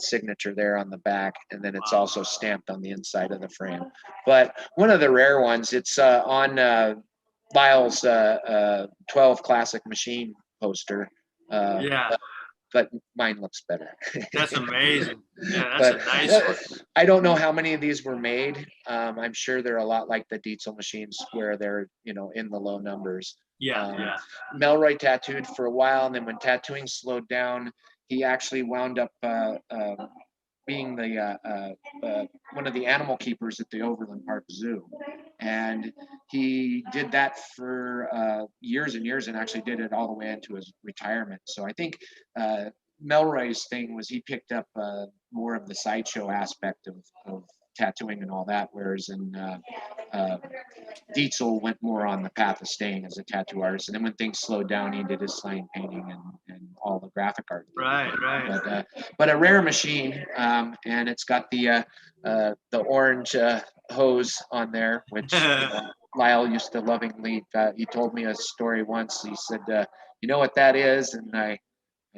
signature there on the back, and then it's also stamped on the inside of the frame. But one of the rare ones, it's on Lyle's 12 Classic Machine poster. But mine looks better. That's amazing. Yeah, that's a nice one. I don't know how many of these were made. I'm sure they're a lot like the Dietzel machines where they're, in the low numbers. Melroy tattooed for a while, and then when tattooing slowed down, he actually wound up being the one of the animal keepers at the Overland Park Zoo. And he did that for years and years, and actually did it all the way into his retirement. So I think Melroy's thing was he picked up more of the sideshow aspect of tattooing and all that, whereas Dietzel went more on the path of staying as a tattoo artist. And then when things slowed down, he did his sign painting and all the graphic art. Right. But a rare machine, and it's got the orange hose on there, which Lyle used to lovingly. He told me a story once. He said, "You know what that is?" And I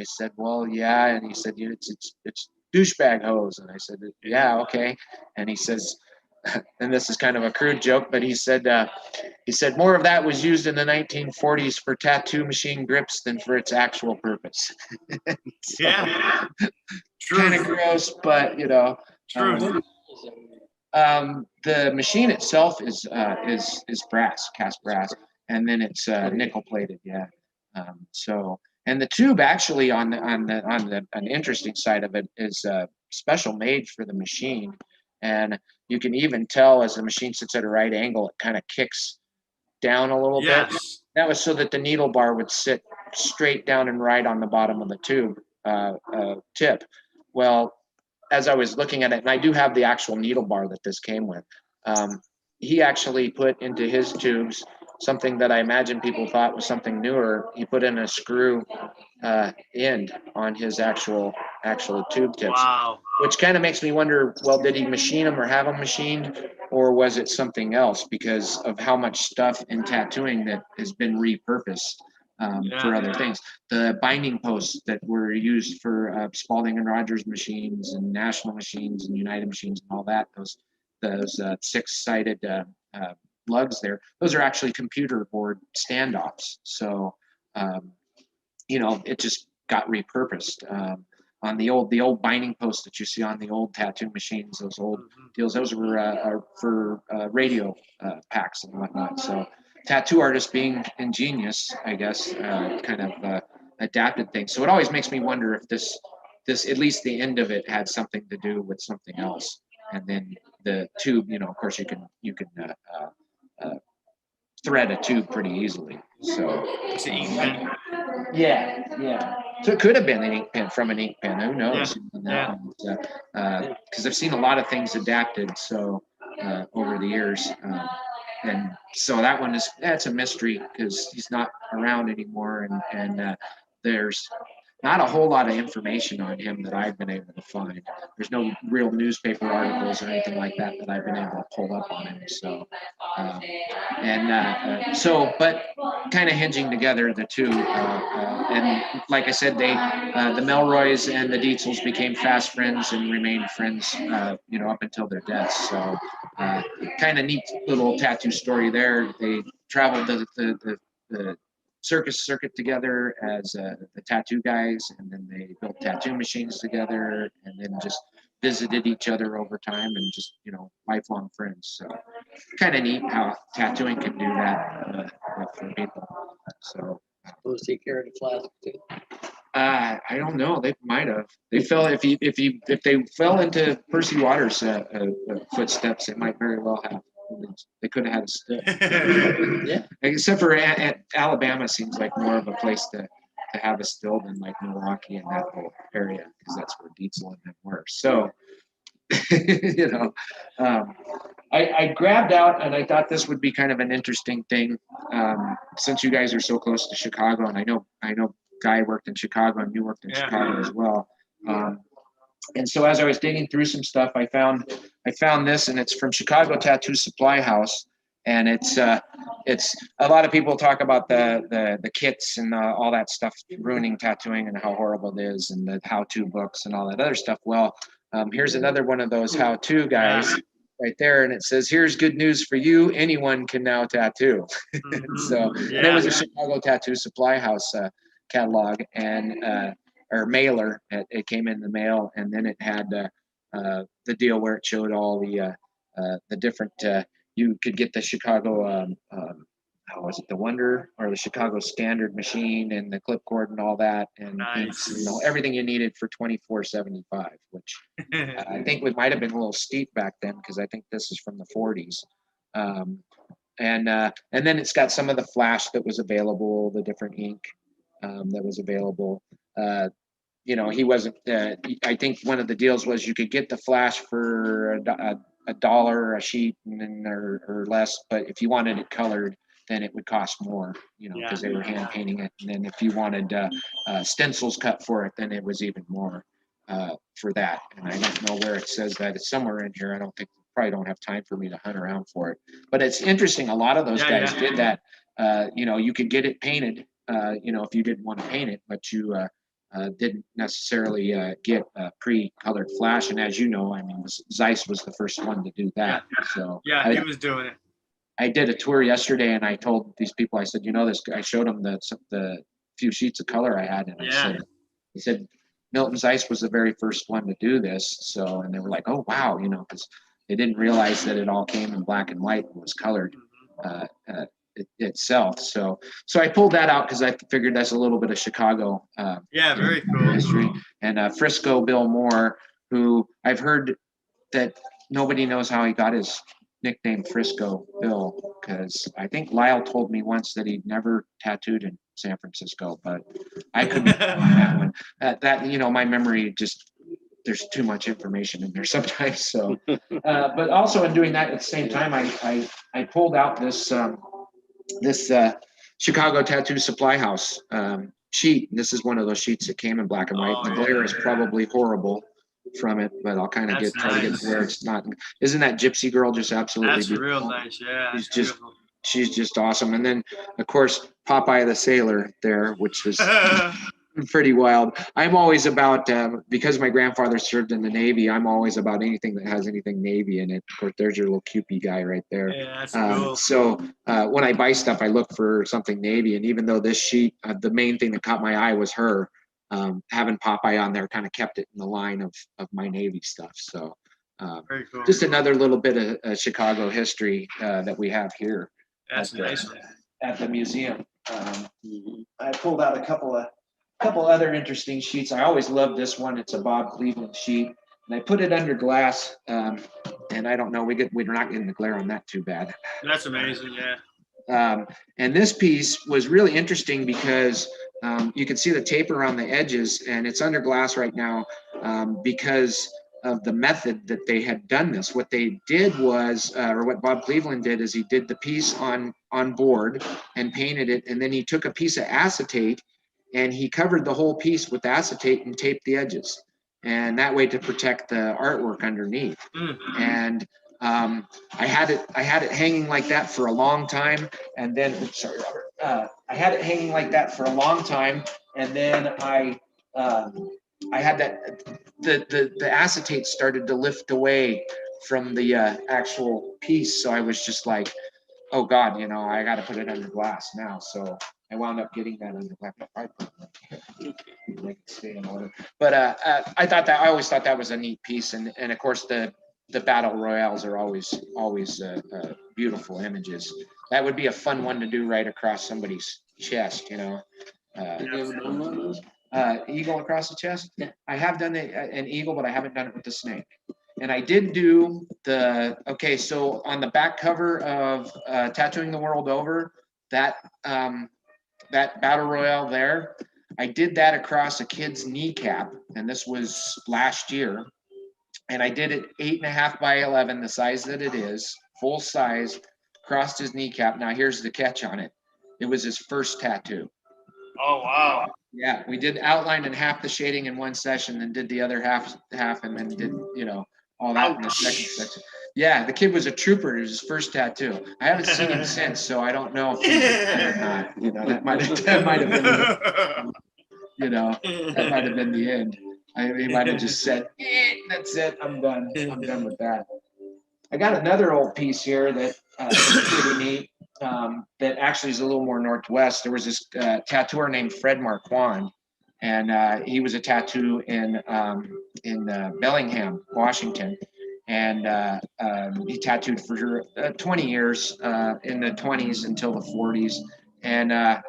said, "Well, yeah." And he said, "It's douchebag hose." And I said, "Yeah, okay." And he says, and this is kind of a crude joke, but he said more of that was used in the 1940s for tattoo machine grips than for its actual purpose. So, kind of gross, but true. The machine itself is brass, cast brass, and then it's nickel plated. So, and the tube actually on an interesting side of it is special made for the machine. And you can even tell as the machine sits at a right angle, it kind of kicks down a little bit. That was so that the needle bar would sit straight down and right on the bottom of the tube tip. Well, as I was looking at it, and I do have the actual needle bar that this came with, he actually put into his tubes something that I imagine people thought was something newer. He put in a screw end on his actual tube tips. Which kind of makes me wonder, well, did he machine them or have them machined, or was it something else because of how much stuff in tattooing that has been repurposed for other things. The binding posts that were used for Spalding and Rogers machines and National machines and United machines and all that, those 6-sided lugs there, those are actually computer board standoffs. So, it just got repurposed. On the old binding posts that you see on the old tattoo machines, those old deals, those were for radio packs and whatnot. So tattoo artists, being ingenious, I guess, kind of adapted things. So it always makes me wonder if this at least the end of it had something to do with something else. And then the tube, of course, you can thread a tube pretty easily. So it's an ink pen. Yeah. So it could have been an ink pen from an ink pen. Who knows? Yeah. Because I've seen a lot of things adapted. So over the years, and so that one that's a mystery because he's not around anymore, and there's not a whole lot of information on him that I've been able to find. There's no real newspaper articles or anything like that I've been able to pull up on him. So, but kind of hinging together the two. And like I said, the Melroys and the Dietzels became fast friends and remained friends, up until their deaths. So, kind of neat little tattoo story there. They traveled the circus circuit together as the tattoo guys, and then they built tattoo machines together, and then just visited each other over time, and just lifelong friends. So kind of neat how tattooing can do that for people. So Was he carried a flask too? I don't know. They might have. They fell if they fell into Percy Waters' footsteps. They might very well have. They could have had a still. Yeah. Except for Alabama seems like more of a place to have a still than like Milwaukee and that whole area, because that's where Dietzel and them were. So, I grabbed out, and I thought this would be kind of an interesting thing, since you guys are so close to Chicago, and I know Guy worked in Chicago and you worked in Chicago as well. And so as I was digging through some stuff, I found this, and it's from Chicago Tattoo Supply House, and it's a lot of people talk about the kits and all that stuff ruining tattooing and how horrible it is, and the how-to books and all that other stuff. Well, here's another one of those how-to guys right there, and it says, "Here's good news for you. Anyone can now tattoo." So and it was a Chicago Tattoo Supply House catalog and or mailer. It came in the mail, and then it had the deal where it showed all the different. You could get the Chicago, how was it, the Wonder or the Chicago Standard machine and the clip cord and all that, and everything you needed for $24.75, which I think might have been a little steep back then, because I think this is from the 40s. And then it's got some of the flash that was available, the different ink that was available. He wasn't. I think one of the deals was you could get the flash for $1 a sheet or less, but if you wanted it colored, then it would cost more. Because they were hand painting it. And then if you wanted stencils cut for it, then it was even more for that. And I don't know where it says that. It's somewhere in here. Probably don't have time for me to hunt around for it. But it's interesting. A lot of those guys did that. You could get it painted. If you didn't want to paint it, but you didn't necessarily get a pre-colored flash. And as you know, Zeiss was the first one to do that. So he was doing it. I did a tour yesterday, and I told these people, I said, this guy, I showed them the few sheets of color I had, and I said, Milton Zeis was the very first one to do this. So, and they were like, oh wow, because they didn't realize that it all came in black and white and was colored itself. So I pulled that out because I figured that's a little bit of Chicago very cool history. And Frisco Bill Moore, who I've heard that nobody knows how he got his nickname Frisco Bill, because I think Lyle told me once that he'd never tattooed in San Francisco, but I couldn't find that one. My memory just, there's too much information in there sometimes. So, but also in doing that at the same time, I pulled out this Chicago Tattoo Supply House sheet. This is one of those sheets that came in black and white. The glare is probably horrible from it, but I'll kind of try to get to where it's not. Isn't that Gypsy Girl just absolutely That's beautiful? real nice, yeah. She's she's just awesome. And then of course Popeye the Sailor there, which was pretty wild. I'm always about because my grandfather served in the Navy. I'm always about anything that has anything Navy in it. Of course, there's your little Cupid guy right there. Yeah, that's cool. So when I buy stuff, I look for something Navy. And even though this sheet, the main thing that caught my eye was her. Having Popeye on there kind of kept it in the line of my Navy stuff. So Very cool. just another little bit of Chicago history that we have here. That's nice. At the museum. I pulled out a couple other interesting sheets. I always love this one. It's a Bob Cleveland sheet, and I put it under glass. And I don't know, we're not getting the glare on that too bad. That's amazing. Yeah. And this piece was really interesting because you can see the tape around the edges, and it's under glass right now because of the method that they had done this. What they did was, or what Bob Cleveland did, is he did the piece on board and painted it, and then he took a piece of acetate and he covered the whole piece with acetate and taped the edges, and that way to protect the artwork underneath. Mm-hmm. And I had it hanging like that for a long time, and then sorry, Robert. I had it hanging like that for a long time, and then I had that the acetate started to lift away from the actual piece, so I was just like, oh God, I got to put it under glass now. So I wound up getting that under glass. Make it stay in order. But I always thought that was a neat piece, and of course the battle royales are always beautiful images. That would be a fun one to do right across somebody's chest, Have you ever done one of those? Eagle across the chest. Yeah. I have done an eagle, but I haven't done it with the snake. And I did do so on the back cover of Tattooing the World Over, that battle royale there, I did that across a kid's kneecap, and this was last year. And I did it 8.5 by 11, the size that it is, full size, crossed his kneecap. Now here's the catch on it. It was his first tattoo. Oh, wow. Yeah, we did outline and half the shading in one session, and did the other half, and then did, all that in the second section. Yeah, the kid was a trooper. It was his first tattoo. I haven't seen him since, so I don't know if he did or not. That might have been that might have been the end. He might have just said, that's it, I'm done. I'm done with that. I got another old piece here that is pretty neat, that actually is a little more northwest. There was this tattooer named Fred Marquand, and he was a tattoo in Bellingham, Washington. And he tattooed for 20 years, in the 20s until the 40s. And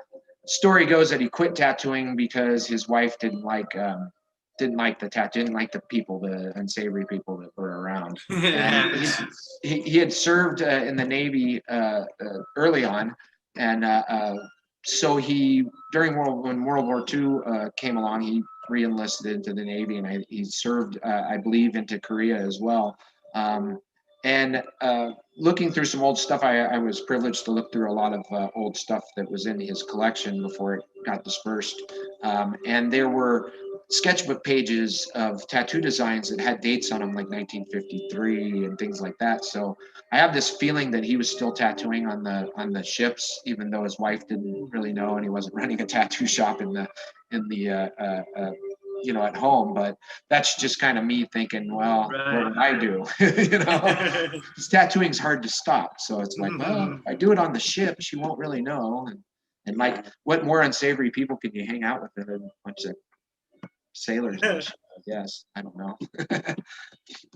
story goes that he quit tattooing because his wife didn't like the tattoo, didn't like the people, the unsavory people that were around. And he had served in the Navy early on, and so when World War II came along, he re-enlisted into the Navy, and he served, I believe, into Korea as well. And looking through some old stuff, I was privileged to look through a lot of old stuff that was in his collection before it got dispersed. And there were sketchbook pages of tattoo designs that had dates on them, like 1953 and things like that. So I have this feeling that he was still tattooing on the ships, even though his wife didn't really know, and he wasn't running a tattoo shop at home. But that's just kind of me thinking, well, what would I do? Because tattooing's hard to stop. So it's like, well, if I do it on the ship, she won't really know. And like, what more unsavory people can you hang out with than a bunch of sailors? I guess. I don't know.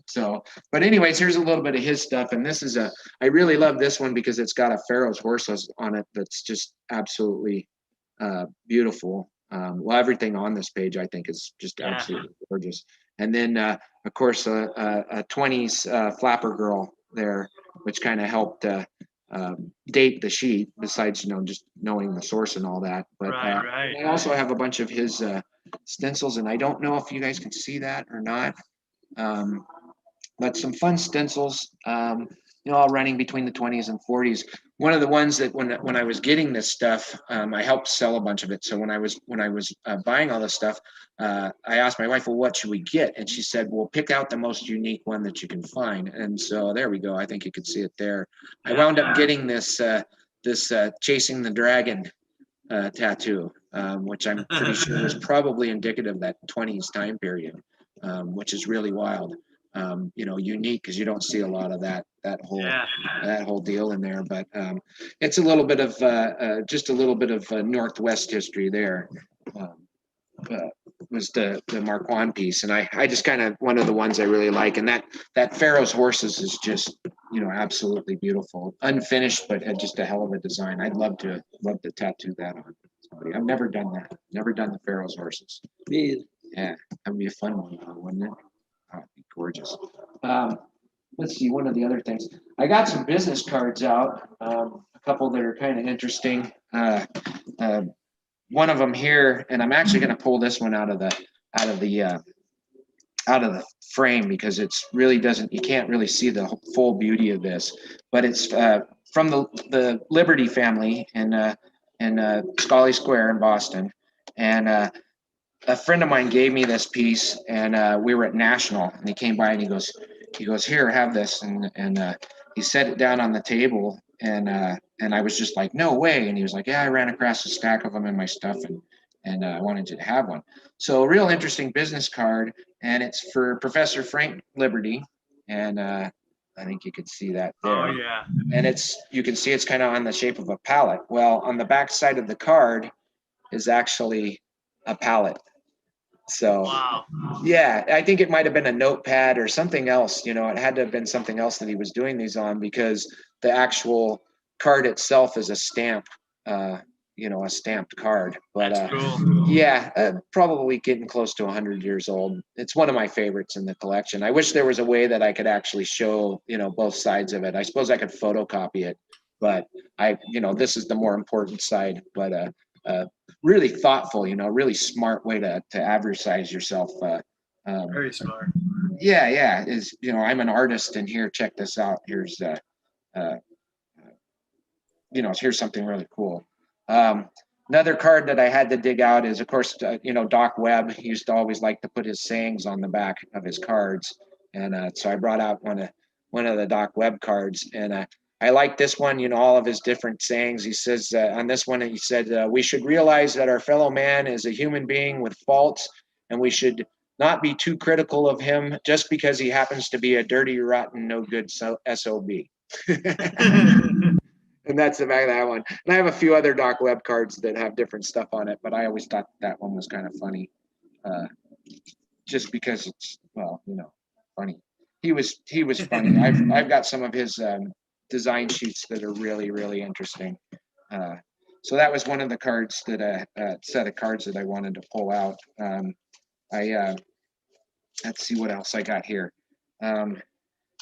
So, but anyways, here's a little bit of his stuff. And this is I really love this one because it's got a Pharaoh's horse on it that's just absolutely beautiful. Well, everything on this page, I think, is just absolutely gorgeous. And then, of course, a 20s flapper girl there, which kind of helped date the sheet, besides, just knowing the source and all that. But I also have a bunch of his stencils, and I don't know if you guys can see that or not. But some fun stencils, all running between the 20s and 40s. One of the ones that when I was getting this stuff, I helped sell a bunch of it. So when I was buying all this stuff, I asked my wife, well, what should we get? And she said, well, pick out the most unique one that you can find. And so there we go. I think you could see it there. I wound up getting this this chasing the dragon tattoo, which I'm pretty sure was probably indicative of that 20s time period, which is really wild. Unique because you don't see a lot of that whole deal in there. But it's a little bit of just a little bit of Northwest history there. Was the Marquand piece, and I just kind of one of the ones I really like, and that Pharaoh's horses is just absolutely beautiful, unfinished, but had just a hell of a design. I'd love to tattoo that on somebody. I've never done that. Never done the Pharaoh's horses. Me either. Yeah, that'd be a fun one, wouldn't it? Oh, it'd be gorgeous. Let's see, one of the other things. I got some business cards out, a couple that are kind of interesting. One of them here, and I'm actually going to pull this one out of the frame because it's really doesn't. You can't really see the full beauty of this, but it's from the Liberty family in Scollay Square in Boston, and a friend of mine gave me this piece, and we were at National, and he came by and he goes, here, have this, and he set it down on the table, and I was just like, no way, and he was like, yeah, I ran across a stack of them in my stuff, and I wanted you to have one. So a real interesting business card, and it's for Professor Frank Liberty, and I think you could see that there. Oh yeah. And you can see it's kind of on the shape of a palette. Well, on the back side of the card is actually a palette. So wow. Yeah, I think it might have been a notepad or something else. It had to have been something else that he was doing these on, because the actual card itself is a stamp, a stamped card. But that's cool. Yeah, probably getting close to 100 years old. It's one of my favorites in the collection. I wish there was a way that I could actually show, both sides of it. I suppose I could photocopy it, but this is the more important side. But really thoughtful, really smart way to advertise yourself. Very smart. Yeah. I'm an artist, and here, check this out. Here's, here's something really cool. Another card that I had to dig out is, of course, Doc Webb. He used to always like to put his sayings on the back of his cards, and so I brought out one of the Doc Webb cards, and I like this one, all of his different sayings. He says on this one, he said, we should realize that our fellow man is a human being with faults, and we should not be too critical of him just because he happens to be a dirty, rotten, no good SOB. And that's the back of that one. And I have a few other Doc Webb cards that have different stuff on it, but I always thought that one was kind of funny, just because it's, funny. He was funny. I've got some of his design sheets that are really, really interesting. So that was one of the cards that set of cards that I wanted to pull out. Let's see what else I got here.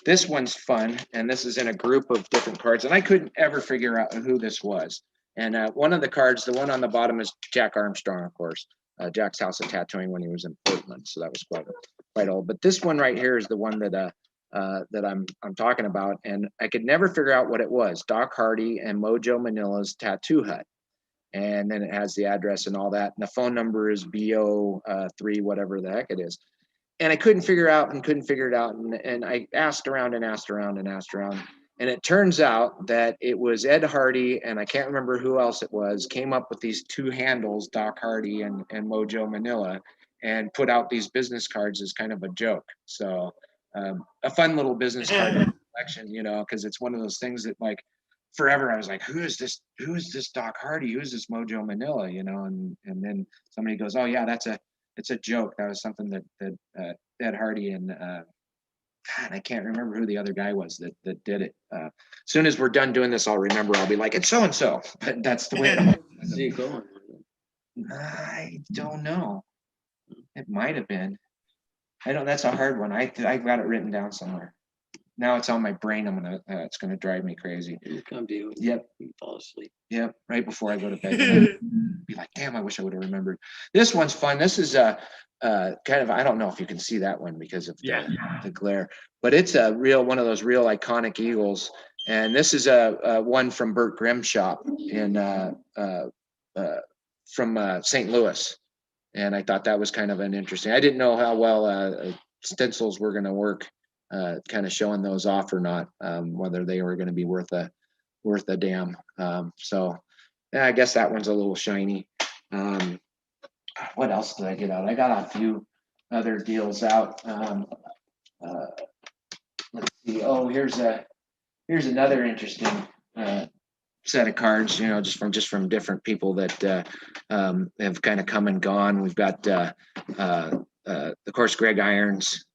This one's fun, and this is in a group of different cards, and I couldn't ever figure out who this was. And one of the cards, the one on the bottom, is Jack Armstrong, of course. Jack's House of Tattooing when he was in Portland, so that was quite old. But this one right here is the one that I'm talking about, and I could never figure out what it was. Doc Hardy and Mojo Manila's Tattoo Hut, and then it has the address and all that, and the phone number is BO3, whatever the heck it is. And I couldn't figure it out, and I asked around, and it turns out that it was Ed Hardy, and I can't remember who else it was, came up with these two handles, Doc Hardy and Mojo Manila, and put out these business cards as kind of a joke. So a fun little business card collection, because it's one of those things that, like, forever I was like, who is this Doc Hardy? Who is this Mojo Manila? And then somebody goes, oh yeah, it's a joke. That was something that Ed Hardy and God, I can't remember who the other guy was that did it. As soon as we're done doing this, I'll remember. I'll be like, it's so and so. But that's the way. I don't know. It might have been. I don't. That's a hard one. I got it written down somewhere. Now it's on my brain. It's gonna drive me crazy. It'll come to you. Yep. You fall asleep. Yep. Right before I go to bed. Be like, damn, I wish I would have remembered. This one's fun. This is kind of, I don't know if you can see that one because of the glare, but it's one of those real iconic eagles. And this is a one from Burt Grimm's shop from St. Louis. And I thought that was kind of an interesting. I didn't know how well stencils were going to work, kind of showing those off or not, whether they were going to be worth a worth a damn. So yeah, I guess that one's a little shiny. What else did I get out? I got a few other deals out. Let's see. Oh, here's another interesting set of cards. Just from different people that have kind of come and gone. We've got of course Greg Irons.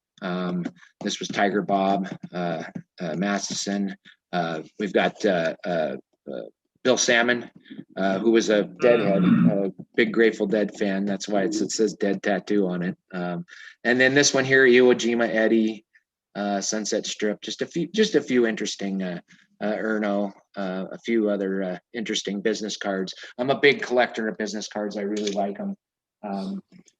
This was Tiger Bob Masterson. We've got Bill Salmon, who was a Deadhead, a big Grateful Dead fan. That's why it says Dead tattoo on it. And then this one here, Iwo Jima Eddie, Sunset Strip. Just a few interesting Erno, a few other interesting business cards. I'm a big collector of business cards. I really like them.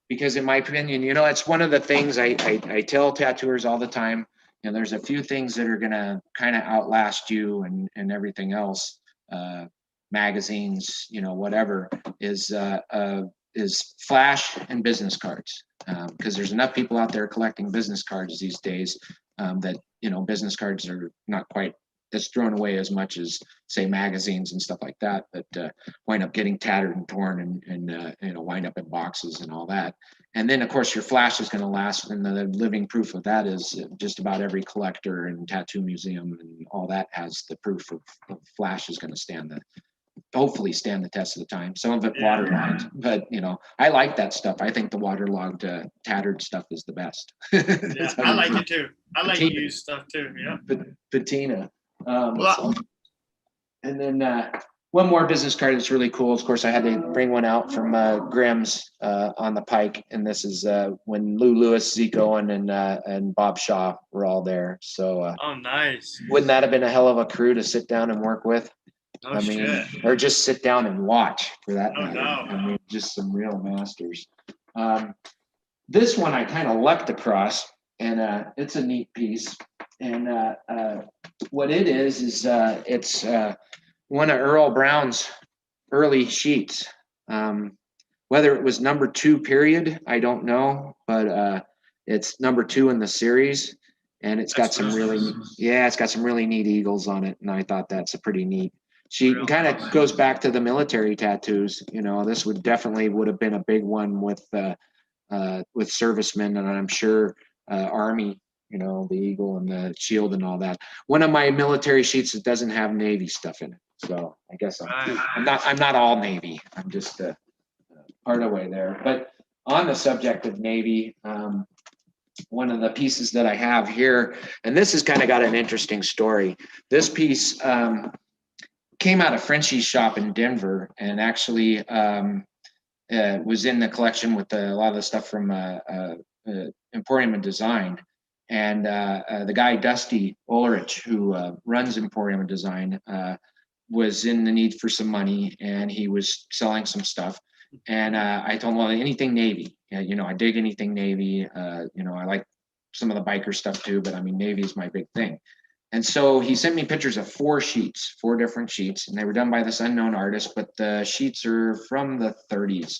Because in my opinion, it's one of the things I tell tattooers all the time. There's a few things that are gonna kind of outlast you and everything else. Magazines, whatever is flash and business cards. Because there's enough people out there collecting business cards these days that business cards are not quite as thrown away as much as say magazines and stuff like that, but wind up getting tattered and torn and wind up in boxes and all that. And then of course your flash is going to last, and the living proof of that is just about every collector and tattoo museum and all that has the proof of flash is going to hopefully stand the test of the time. Some of it waterlogged, but I like that stuff. I think the waterlogged tattered stuff is the best. Yeah, I like it too. I like used stuff too. Yeah. Patina. And then one more business card that's really cool. Of course, I had to bring one out from Grimm's on the Pike, and this is when Lou Lewis, Zeke Owen, and Bob Schaal were all there. So, oh, nice! Wouldn't that have been a hell of a crew to sit down and work with? Oh, shit. Or just sit down and watch for that matter. No. I mean, just some real masters. This one I kind of lucked across, and it's a neat piece. And what it is it's one of Earl Brown's early sheets. Whether it was number 2 period, I don't know, but it's number 2 in the series, and it's got some really neat eagles on it, and I thought that's a pretty neat sheet. And kind of goes back to the military tattoos. This would have been a big one with servicemen, and I'm sure Army. The eagle and the shield and all that. One of my military sheets that doesn't have Navy stuff in it, so I guess I'm not all Navy. I'm just part of the way there. But on the subject of Navy, one of the pieces that I have here, and this has kind of got an interesting story. This piece came out of Frenchie's shop in Denver, and actually was in the collection with a lot of the stuff from Emporium and Design. And the guy, Dusty Ulrich, who runs Emporium and Design, was in the need for some money, and he was selling some stuff. And I told him, well, anything Navy. I dig anything Navy. I like some of the biker stuff too, but I mean, Navy is my big thing. And so he sent me pictures of 4 different sheets, and they were done by this unknown artist, but the sheets are from the 30s.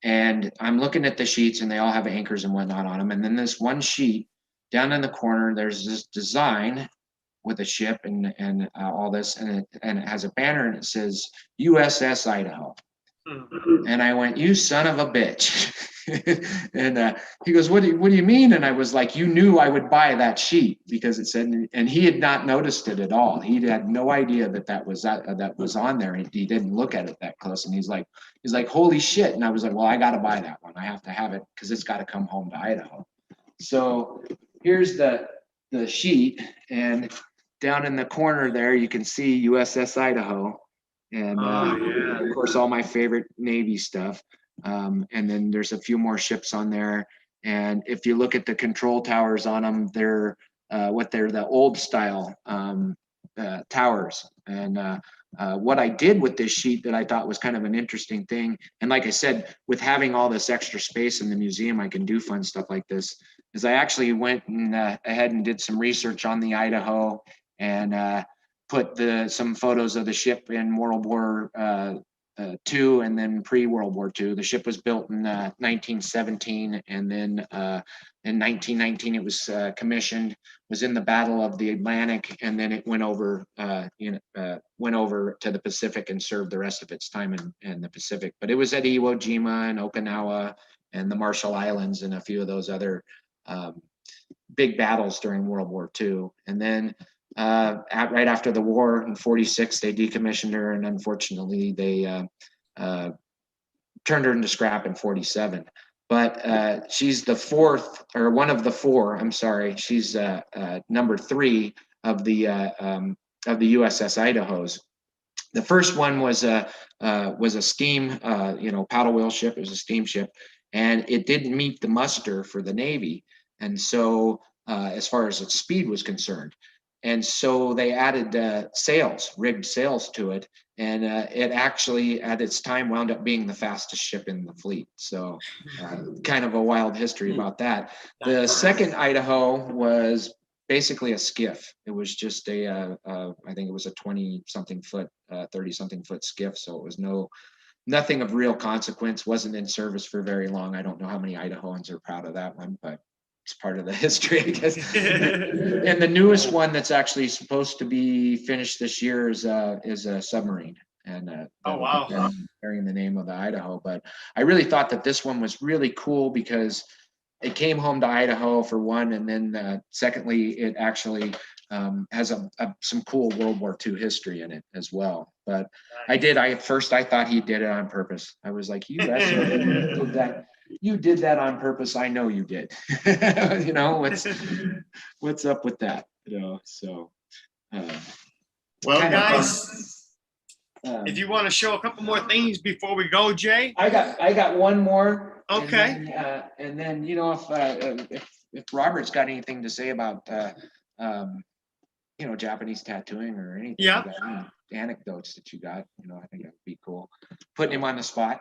And I'm looking at the sheets, and they all have anchors and whatnot on them. And then this one sheet down in the corner, there's this design with a ship and all this, and it has a banner, and it says USS Idaho. And I went, you son of a bitch. And he goes, what do you mean? And I was like, you knew I would buy that sheet because it said, and he had not noticed it at all. He had no idea that was on there. He didn't look at it that close. And he's like, holy shit. And I was like, well, I got to buy that one. I have to have it because it's got to come home to Idaho. So here's the sheet, and down in the corner there, you can see USS Idaho. And of course, all my favorite Navy stuff. And then there's a few more ships on there. And if you look at the control towers on them, they're the old style towers. And what I did with this sheet that I thought was kind of an interesting thing, and like I said, with having all this extra space in the museum, I can do fun stuff like this, is I actually went and ahead and did some research on the Idaho and put some photos of the ship in World War II, and then pre-World War II. The ship was built in 1917, and then in 1919 it was commissioned. Was in the Battle of the Atlantic, and then it went over went over to the Pacific and served the rest of its time in the Pacific. But it was at Iwo Jima and Okinawa and the Marshall Islands and a few of those other big battles during World War II. And then right after the war in 46, they decommissioned her, and unfortunately they turned her into scrap in 47. But she's the fourth, or one of the four, I'm sorry, she's number 3 of the USS Idahos. The first one was a steam, paddle wheel ship. It was a steamship, and it didn't meet the muster for the Navy. And so as far as its speed was concerned. And so they added sails, rigged sails to it. And it actually, at its time, wound up being the fastest ship in the fleet. So kind of a wild history about that. The second Idaho was basically a skiff. It was just I think it was a 20-something foot, 30-something foot skiff. So it was nothing of real consequence, wasn't in service for very long. I don't know how many Idahoans are proud of that one, but it's part of the history, I guess. And the newest one that's actually supposed to be finished this year is a submarine. And oh wow, bearing the name of the Idaho. But I really thought that this one was really cool because it came home to Idaho for one, and then secondly, it actually has some cool World War II history in it as well. But at first I thought he did it on purpose. I was like, you did that. You did that on purpose. I know you did. What's up with that? So. Well, guys, if you want to show a couple more things before we go, Jay. I got one more. Okay. And then if Robert's got anything to say about Japanese tattooing or anything. Yeah. Anecdotes that you got, I think that'd be cool. Putting him on the spot.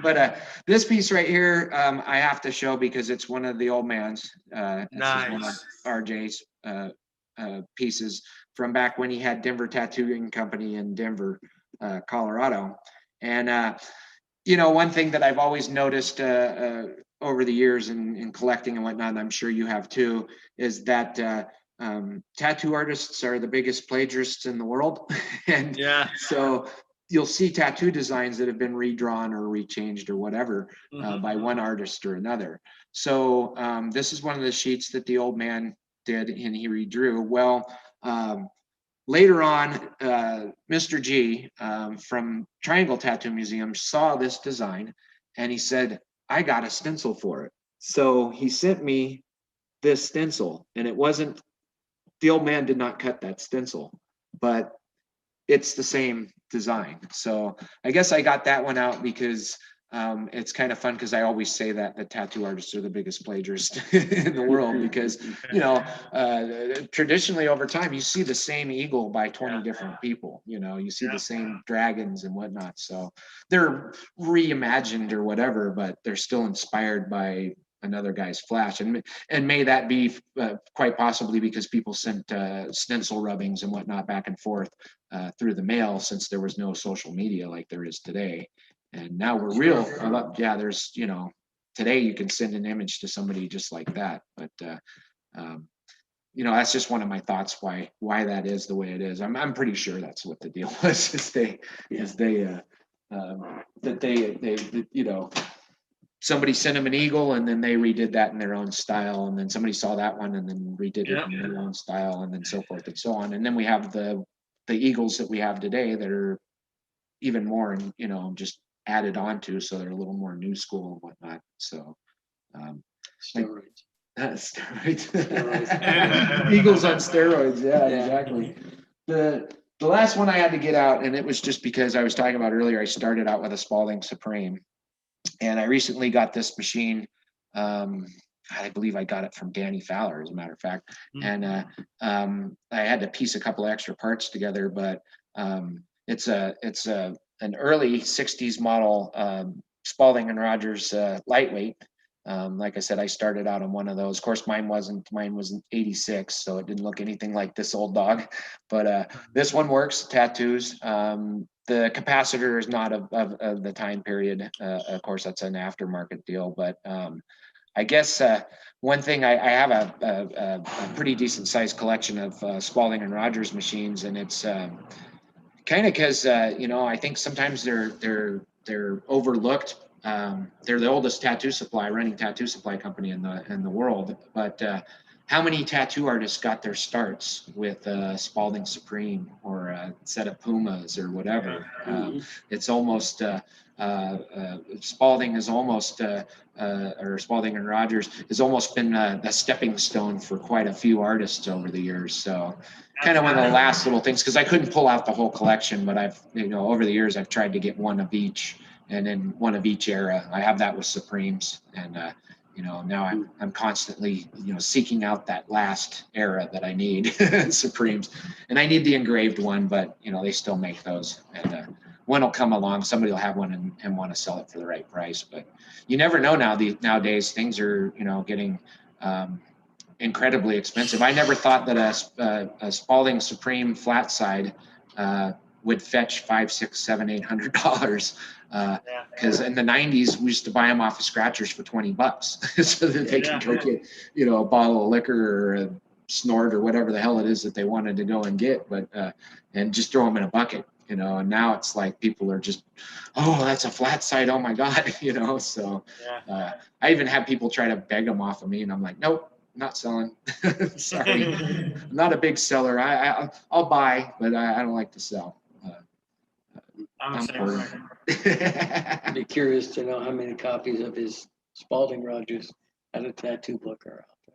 But this piece right here, I have to show because it's one of the old man's. Nice. One of RJ's pieces from back when he had Denver Tattooing Company in Denver, Colorado. And one thing that I've always noticed over the years in collecting and whatnot, and I'm sure you have too, is that tattoo artists are the biggest plagiarists in the world. And yeah, so you'll see tattoo designs that have been redrawn or rechanged or whatever by one artist or another. So this is one of the sheets that the old man did and he redrew. Well, later on, Mr. G from Triangle Tattoo Museum saw this design and he said, I got a stencil for it. So he sent me this stencil, and the old man did not cut that stencil, but it's the same design. So I guess I got that one out because it's kind of fun because I always say that the tattoo artists are the biggest plagiarists in the world because, traditionally over time, you see the same eagle by 20 different people, you see the same dragons and whatnot. So they're reimagined or whatever, but they're still inspired by another guy's flash, and may that be quite possibly because people sent stencil rubbings and whatnot back and forth through the mail, since there was no social media like there is today. And now we're real. There's today you can send an image to somebody just like that. But that's just one of my thoughts why that is the way it is. I'm pretty sure that's what the deal was. Somebody sent them an eagle and then they redid that in their own style, and then somebody saw that one and then redid it in their own style, and then so forth and so on. And then we have the eagles that we have today that are even more just added on to, so they're a little more new school and whatnot. So Steroids. Steroids. Eagles on steroids. Yeah, exactly. The last one I had to get out, and it was just because I was talking about earlier, I started out with a Spalding Supreme. And I recently got this machine. I believe I got it from Danny Fowler, as a matter of fact. And I had to piece a couple of extra parts together, but it's an early '60s model Spalding and Rogers lightweight. Like I said, I started out on one of those. Of course, mine was '86, so it didn't look anything like this old dog. But this one works, tattoos. the capacitor is not of the time period. Of course, that's an aftermarket deal, but I guess one thing, I have a pretty decent sized collection of Spalding and Rogers machines, and it's kind of because I think sometimes they're overlooked. They're the oldest running tattoo supply company in the world, but how many tattoo artists got their starts with Spalding Supreme or a set of Pumas or whatever? It's almost Spalding is almost or Spalding and Rogers has almost been a stepping stone for quite a few artists over the years. So kind of one of the last little things, because I couldn't pull out the whole collection, but I've over the years I've tried to get one of each, and then one of each era. I have that with Supremes, and now I'm constantly seeking out that last era that I need, Supremes, and I need the engraved one, but they still make those, and one will come along, somebody will have one and want to sell it for the right price, but you never know nowadays. Things are getting incredibly expensive. I never thought that a Spalding Supreme flat side would fetch $500, $600, $700, $800. Because in the 90s, we used to buy them off of scratchers for $20 so that they could go get, a bottle of liquor or a snort or whatever the hell it is that they wanted to go and get, but and just throw them in a bucket, and now it's like people are just, oh, that's a flat side. Oh my God. So I even have people try to beg them off of me, and I'm like, nope, not selling. Sorry. I'm not a big seller. I'll buy, but I don't like to sell. I'd be curious to know how many copies of his Spalding Rogers at a tattoo book are out there.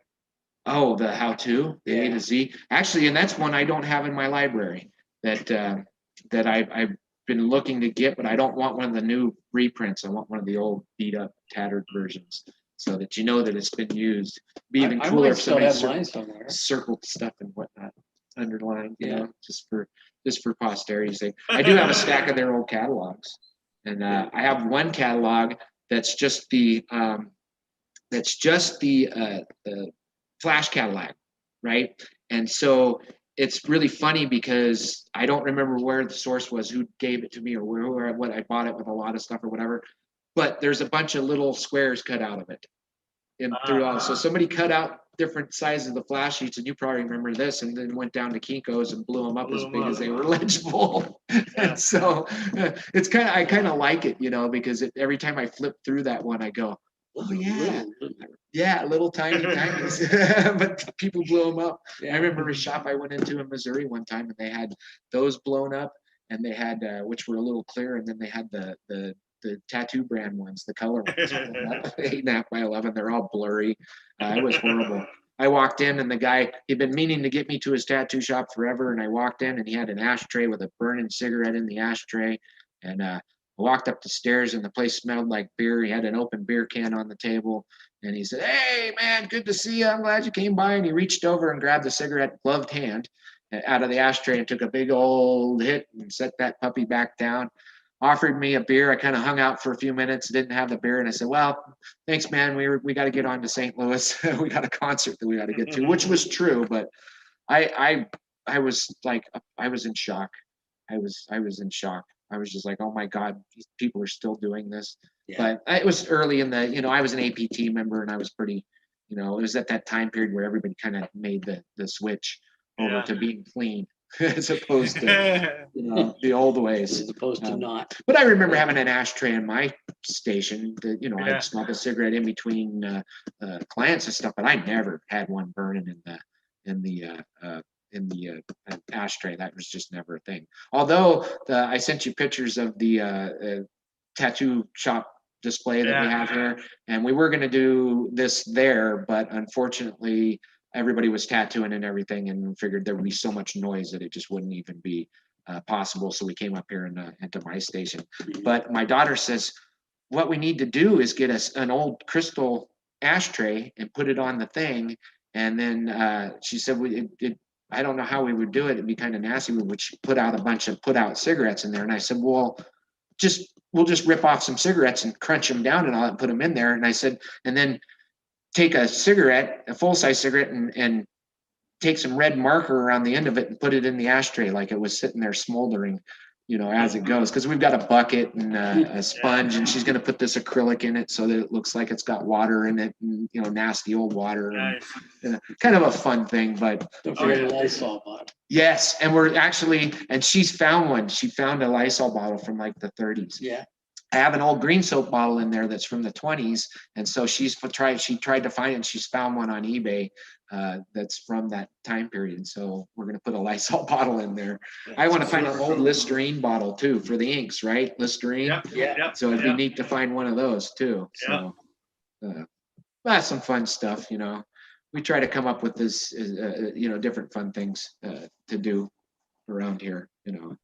Oh, the how-to, the A to Z. Actually, and that's one I don't have in my library that I've been looking to get, but I don't want one of the new reprints. I want one of the old beat-up, tattered versions, so that that it's been used. Be even cooler if somebody circled stuff and whatnot, underlined, just for posterity's sake. I do have a stack of their old catalogs, and I have one catalog that's just the flash catalog, right? And so it's really funny because I don't remember where the source was, who gave it to me, or what I bought it with a lot of stuff or whatever. But there's a bunch of little squares cut out of it. So somebody cut out different sizes of the flash sheets, and you probably remember this, and then went down to Kinko's and blew them up as big as they were legible. And so it's I kind of like it, because every time I flip through that one, I go, oh yeah, little tiny tinies, but people blew them up. I remember a shop I went into in Missouri one time, and they had those blown up, and they had which were a little clear, and then they had the tattoo brand ones, the color ones, 8.5 by 11. They're all blurry. It was horrible. I walked in, and the guy, he'd been meaning to get me to his tattoo shop forever, and I walked in, and he had an ashtray with a burning cigarette in the ashtray, and I walked up the stairs, and the place smelled like beer. He had an open beer can on the table, and he said, "Hey, man, good to see you. I'm glad you came by." And he reached over and grabbed the cigarette, gloved hand, out of the ashtray, and took a big old hit and set that puppy back down. Offered me a beer. I kind of hung out for a few minutes, didn't have the beer, and I said, "Well, thanks, man. We got to get on to St. Louis. We got a concert that we got to get to," which was true, but I was like, I was in shock. I was in shock. I was just like, oh my God, these people are still doing this. But it was early in the, I was an APT member, and I was pretty, it was at that time period where everybody kind of made the switch over to being clean as opposed to, the old ways. As opposed to not. But I remember having an ashtray in my station that, I'd smoke a cigarette in between clients and stuff, but I never had one burning in the ashtray. That was just never a thing. Although I sent you pictures of the tattoo shop display that we have here, and we were going to do this there, but unfortunately everybody was tattooing and everything, and figured there would be so much noise that it just wouldn't even be possible. So we came up here into my station. But my daughter says, what we need to do is get us an old crystal ashtray and put it on the thing. And then she said, I don't know how we would do it. It'd be kind of nasty. We would put out a bunch of put-out cigarettes in there. And I said, well, we'll just rip off some cigarettes and crunch them down and I'll put them in there. And I said, and then take a cigarette, a full-size cigarette, and take some red marker around the end of it and put it in the ashtray like it was sitting there smoldering. you know, as it goes, because we've got a bucket and a sponge, and she's going to put this acrylic in it so that it looks like it's got water in it, and, you know, nasty old water. Nice. And, kind of a fun thing, but Don't forget a Lysol bottle. yes, and we're actually, and she's found one. She found a Lysol bottle from like the 30s. Yeah. I have an old green soap bottle in there that's from the 20s, and so she tried to find it, and she's found one on eBay that's from that time period. So we're gonna put a Lysol bottle in there. I want to find an old Listerine bottle too for the inks, right? Listerine. Yep. Yeah. Yep. So it'd be neat to find one of those too. So that's some fun stuff, you know. We try to come up with this, you know, different fun things to do around here. You know,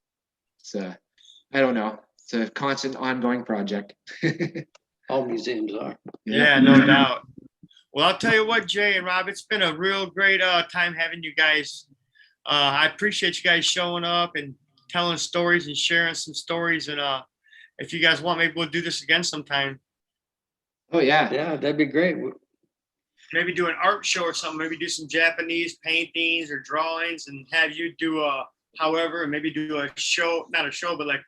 it's I don't know. It's a constant, ongoing project. All museums are. Yeah, no doubt. Well, I'll tell you what, Jay and Rob, it's been a real great time having you guys. I appreciate you guys showing up and telling stories and sharing some stories. And if you guys want, maybe we'll do this again sometime. Oh yeah. Yeah, that'd be great. Maybe do an art show or something. Maybe do some Japanese paintings or drawings, and have you do maybe do a show, not a show, but like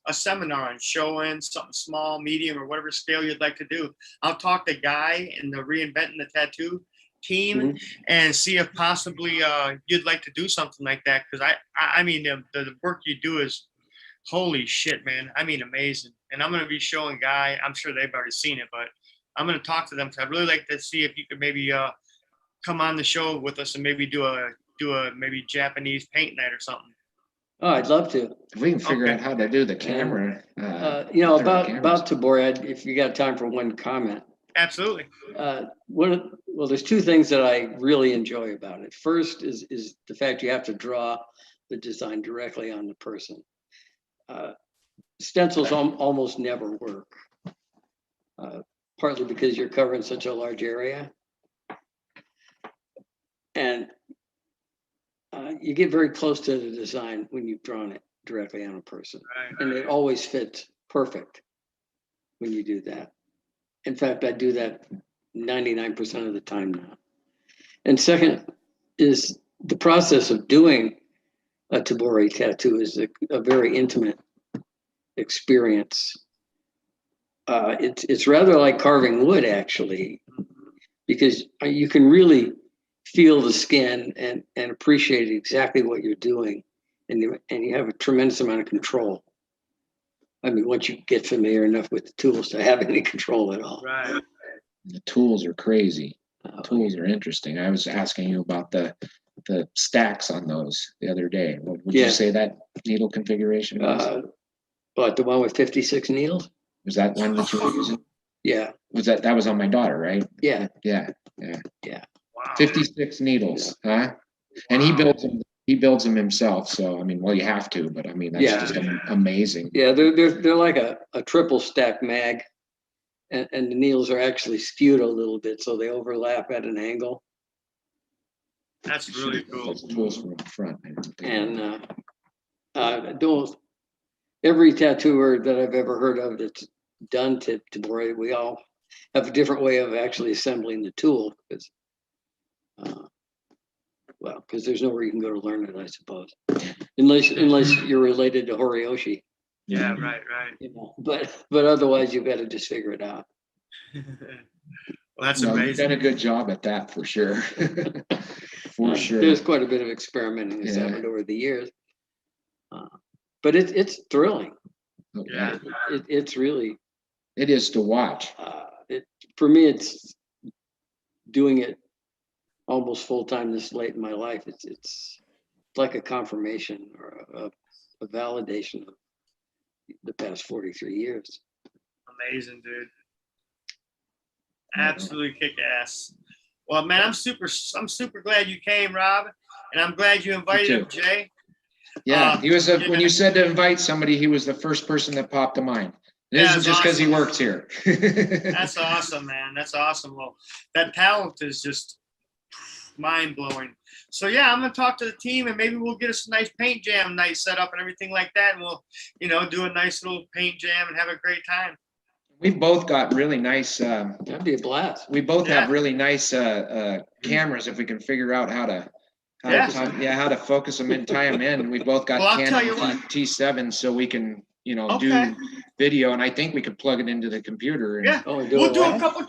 a seminar on showing something small, medium, or whatever scale you'd like to do. I'll talk to Guy in the Reinventing the Tattoo team and see if possibly you'd like to do something like that. Because I mean, the work you do is holy shit, man. I mean, amazing. And I'm going to be showing Guy. I'm sure they've already seen it, but I'm going to talk to them because I'd really like to see if you could maybe come on the show with us and maybe do a maybe Japanese paint night or something. Oh, I'd love to. If we can figure out how to do the camera. You know, about Tabori, if you got time for one comment. Absolutely. Well, there's two things that I really enjoy about it. First is the fact you have to draw the design directly on the person. Stencils almost never work, partly because you're covering such a large area. And you get very close to the design when you've drawn it directly on a person. Right. And it always fits perfect when you do that. In fact, I do that 99% of the time now. And second is the process of doing a Tabori tattoo is a very intimate experience. It's rather like carving wood, actually, because you can really feel the skin and appreciate exactly what you're doing, and you have a tremendous amount of control. I mean, once you get familiar enough with the tools to have any control at all. Right. The tools are crazy. Tools are interesting. I was asking you about the stacks on those the other day. What would you say that needle configuration was? But the one with 56 needles? Was that one that you were using? Yeah. That was on my daughter, right? Yeah. Yeah. Wow. 56 needles, huh? And he builds them himself. So I mean, well, you have to, but I mean that's just amazing. Yeah, they're like a triple stack mag, and the needles are actually skewed a little bit, so they overlap at an angle. That's really cool. Those tools from the front. And every tattooer that I've ever heard of that's done Tabori, we all have a different way of actually assembling the tool, because there's nowhere you can go to learn it, I suppose, unless you're related to Horiyoshi. Yeah, right. You know, but otherwise you've got to just figure it out. Well, that's amazing. You've done a good job at that for sure. For sure. There's quite a bit of experimenting that's happened over the years, but it's thrilling. Yeah. It's really. It is to watch. For me, it's doing it almost full time this late in my life. It's like a confirmation or a validation of the past 43 years. Amazing, dude. Absolutely kick ass. Well, man, I'm super glad you came, Rob, and I'm glad you invited him, Jay. Yeah, he was when you said to invite somebody, he was the first person that popped to mind. It isn't just because he works here. That's awesome, man. That's awesome. Well, that talent is just mind-blowing. So yeah, I'm gonna talk to the team, and maybe we'll get us a nice paint jam night set up and everything like that, and we'll, do a nice little paint jam and have a great time. We've both got really nice. That'd be a blast. We both have really nice cameras if we can figure out how how to focus them and tie them in. We both got Well, I'll tell Canon you what. T7, so we can, you know, Okay. do video, and I think we could plug it into the computer. And, Yeah, Oh, we'll do a couple.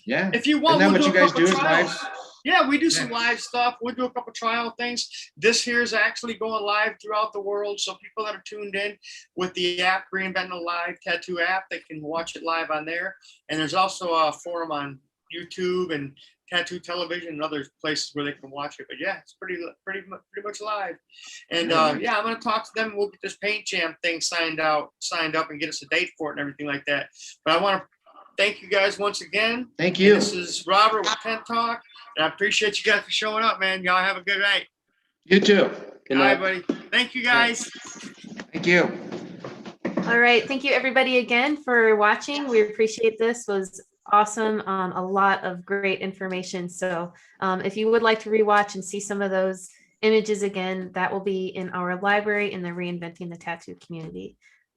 yeah. If you want, Isn't that we'll what do you a guys couple do is live? trials. Yeah, we do some live stuff. We'll do a couple trial things. This here is actually going live throughout the world. So people that are tuned in with the app, Reinventing the Live Tattoo app, they can watch it live on there. And there's also a forum on YouTube and Tattoo Television and other places where they can watch it. But yeah, it's pretty much live. And yeah, I'm gonna talk to them. We'll get this Paint Jam thing signed up, and get us a date for it and everything like that. But I want to thank you guys once again. Thank you. And this is Robert with Tent Talk, and I appreciate you guys for showing up, man. Y'all have a good night. You too. Good All right, night. buddy. Thank you, guys. Thank you. All right. Thank you everybody again for watching. We appreciate this. It was awesome. A lot of great information. So if you would like to rewatch and see some of those images again, that will be in our library in the Reinventing the Tattoo community.